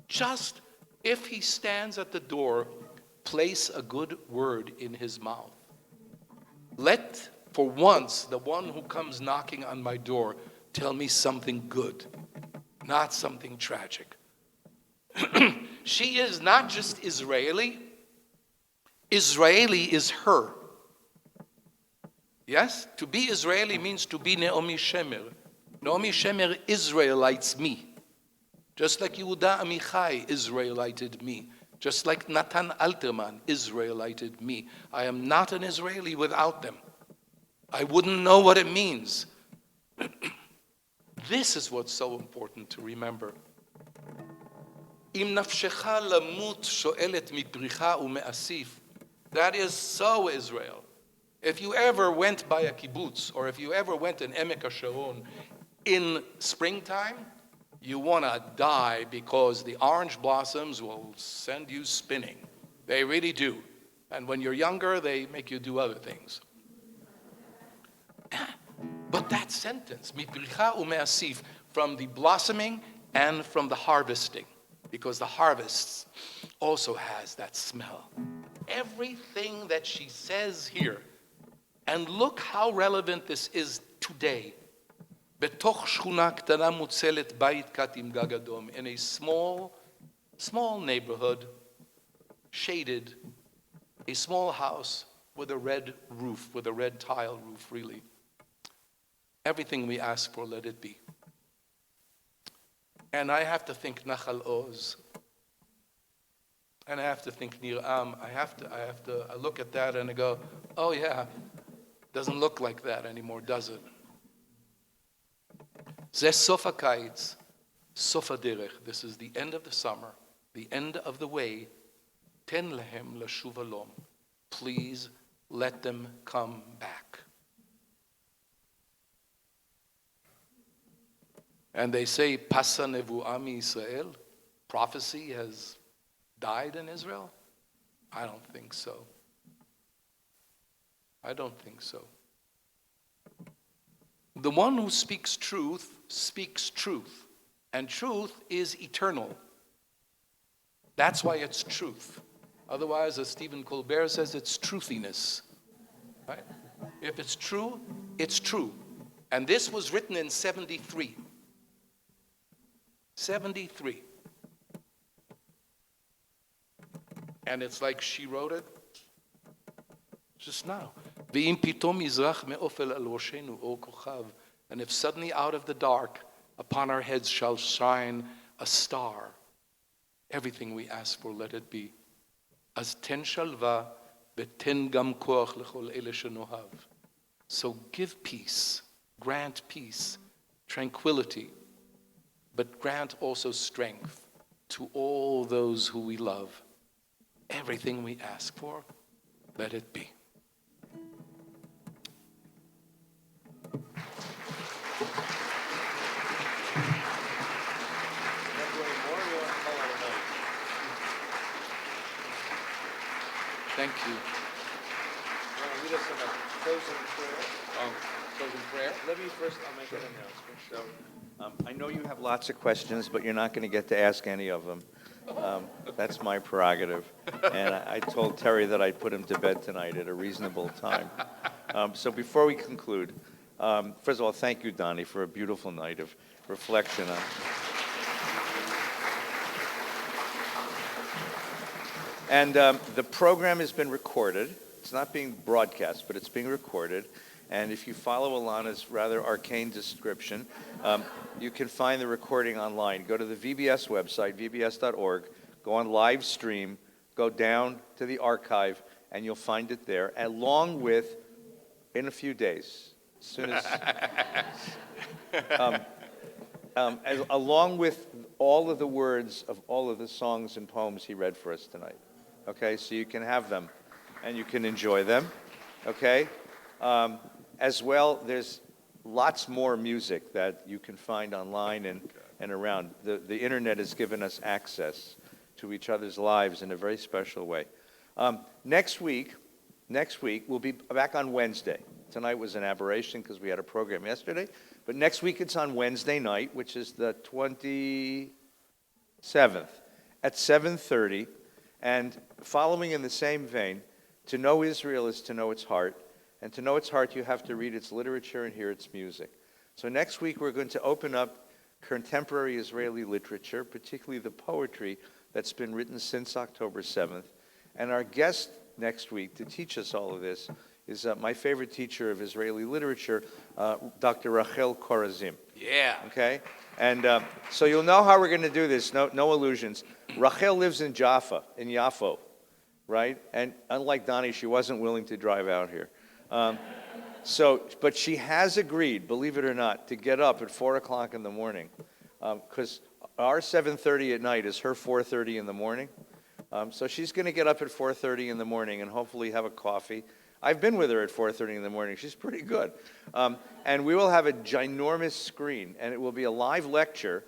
Just if he stands at the door, place a good word in his mouth. Let, for once, the one who comes knocking on my door tell me something good, not something tragic. She is not just Israeli. Israeli is her. Yes? To be Israeli means to be Naomi Shemer. Naomi Shemer Israelites me. Just like Yehuda Amichai Israelited me. Just like Natan Alterman Israelited me. I am not an Israeli without them. I wouldn't know what it means. This is what's so important to remember. אם נפשך למות שואלת מפריחה ומאסיף. That is so, Israel. If you ever went by a kibbutz, or if you ever went in Emek HaSharon in springtime, you want to die because the orange blossoms will send you spinning. They really do. And when you're younger, they make you do other things. But that sentence, mipiricha umeasif, from the blossoming and from the harvesting, because the harvest also has that smell. Everything that she says here, and look how relevant this is today. בתוך שכונה קטנה מוצלת בית קט עם גג אדום, in a small neighborhood, shaded, a small house with a red roof, with a red tile roof, really. Everything we ask for, let it be. And I have to think Nachal Oz. And I have to think Nir Am. I look at that and I go, oh yeah, doesn't look like that anymore, does it? Zeh Sof HaKaitz, Sof HaDerech. This is the end of the summer, the end of the way. Ten lehem lashuv alom. Please let them come back. And they say, Pasa nevuah mi-Yisrael, prophecy has died in Israel? I don't think so. I don't think so. The one who speaks truth, and truth is eternal. That's why it's truth. Otherwise, as Stephen Colbert says, it's truthiness. Right? If it's true, it's true. And this was written in 73. 73. And it's like she wrote it just now. ואם פתאום יזרח מאופל על ראשנו אור כוכב, and if suddenly out of the dark upon our heads shall shine a star, everything we ask for, let it be. אז תן שלווה ותן גם כוח לכל אלה שנאהב. So give peace, grant peace, tranquility, but grant also strength to all those who we love. Everything we ask for, let it be. Thank you. Lead us in a closing prayer. Closing prayer. Let me first, I'll make an announcement. So, I know you have lots of questions, but you're not going to get to ask any of them. That's my prerogative. And I told Terry that I'd put him to bed tonight at a reasonable time. So before we conclude, first of all, thank you, Donnie, for a beautiful night of reflection on. And the program has been recorded. It's not being broadcast, but it's being recorded. And if you follow Alana's rather arcane description, you can find the recording online. Go to the VBS website, vbs.org, go on live stream, go down to the archive, and you'll find it there, along with, in a few days, as soon as, along with all of the words of all of the songs and poems he read for us tonight. Okay, so you can have them, and you can enjoy them, okay? As well, there's lots more music that you can find online and around. The internet has given us access to each other's lives in a very special way. Next week, we'll be back on Wednesday. Tonight was an aberration because we had a program yesterday. But next week it's on Wednesday night, which is the 27th, at 7:30. And following in the same vein, to know Israel is to know its heart. And to know its heart, you have to read its literature and hear its music. So next week, we're going to open up contemporary Israeli literature, particularly the poetry that's been written since October 7th. And our guest next week to teach us all of this is my favorite teacher of Israeli literature, Dr. Rachel Korazim. Yeah. Okay? And so you'll know how we're going to do this, no illusions. Rachel lives in Jaffa, in Yafo, right? And unlike Donnie, she wasn't willing to drive out here. But she has agreed, believe it or not, to get up at 4 o'clock in the morning because our 7:30 at night is her 4:30 in the morning. So she's going to get up at 4:30 in the morning and hopefully have a coffee. I've been with her at 4:30 in the morning. She's pretty good. And we will have a ginormous screen, and it will be a live lecture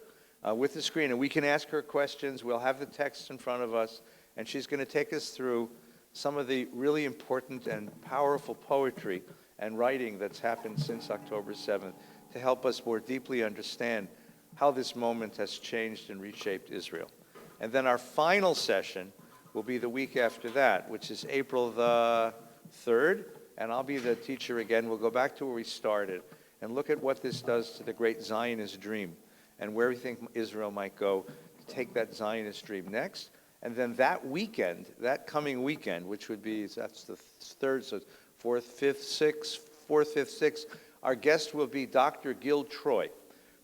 with the screen, and we can ask her questions. We'll have the text in front of us, and she's going to take us through some of the really important and powerful poetry and writing that's happened since October 7th to help us more deeply understand how this moment has changed and reshaped Israel. And then our final session will be the week after that, which is April the 3rd, and I'll be the teacher again. We'll go back to where we started and look at what this does to the great Zionist dream and where we think Israel might go to take that Zionist dream next. And then that weekend, that coming weekend, which would be, that's the 3rd, so 4th, 5th, 6th, 4th, 5th, 6th, our guest will be Dr. Gil Troy.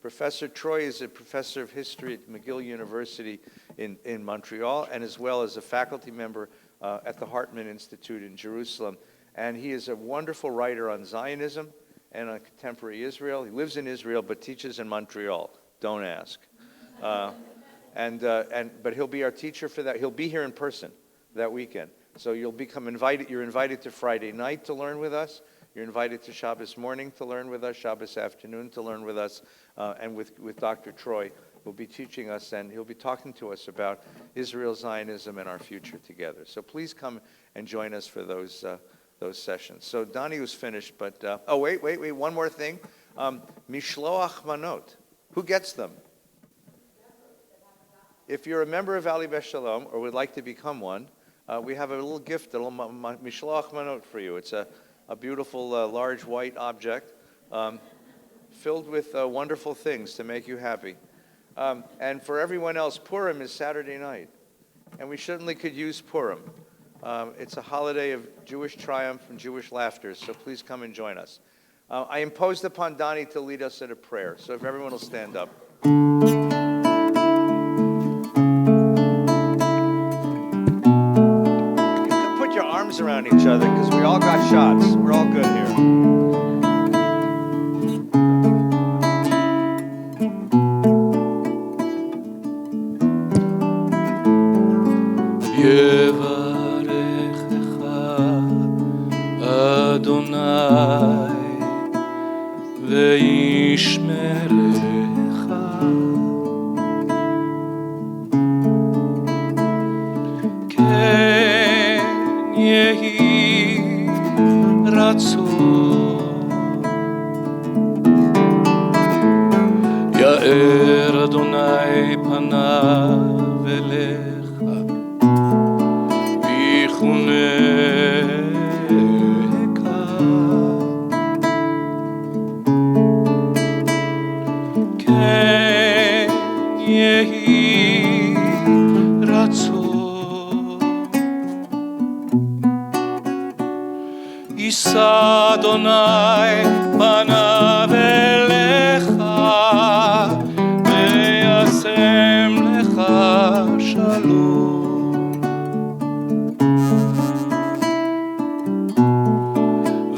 Professor Troy is a professor of history at McGill University in Montreal, and as well as a faculty member at the Hartman Institute in Jerusalem. And he is a wonderful writer on Zionism and on contemporary Israel. He lives in Israel but teaches in Montreal. Don't ask. But he'll be our teacher for that. He'll be here in person that weekend. So you'll become invited. You're invited to Friday night to learn with us. You're invited to Shabbos morning to learn with us, Shabbos afternoon to learn with us, and with Dr. Troy, who'll be teaching us, and he'll be talking to us about Israel, Zionism, and our future together. So please come and join us for those sessions. So Donnie was finished, but, wait, one more thing. Mishloach Manot. Who gets them? If you're a member of Valley Beth Shalom or would like to become one, we have a little gift, a little Mishloach Manot for you. It's a beautiful, large white object filled with wonderful things to make you happy. And for everyone else, Purim is Saturday night. And we certainly could use Purim. It's a holiday of Jewish triumph and Jewish laughter, so please come and join us. I imposed upon Donnie to lead us in a prayer, so if everyone will stand up. Your arms around each other because we all got shots. We're all good here. Yevarechecha Adonai ve'yishmerecha Yehi Ratzon Ya'er Adonai panav elecha Vichuneka Ken Yehi Ratzon Yisa Adonai panav elecha ve'yasem lecha shalom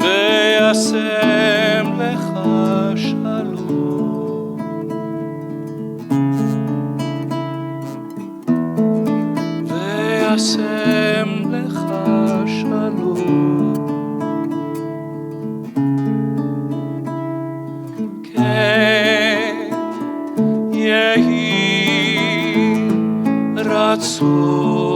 ve'yasem lecha shalom ve'yasem lecha shalom Yehi Ratzon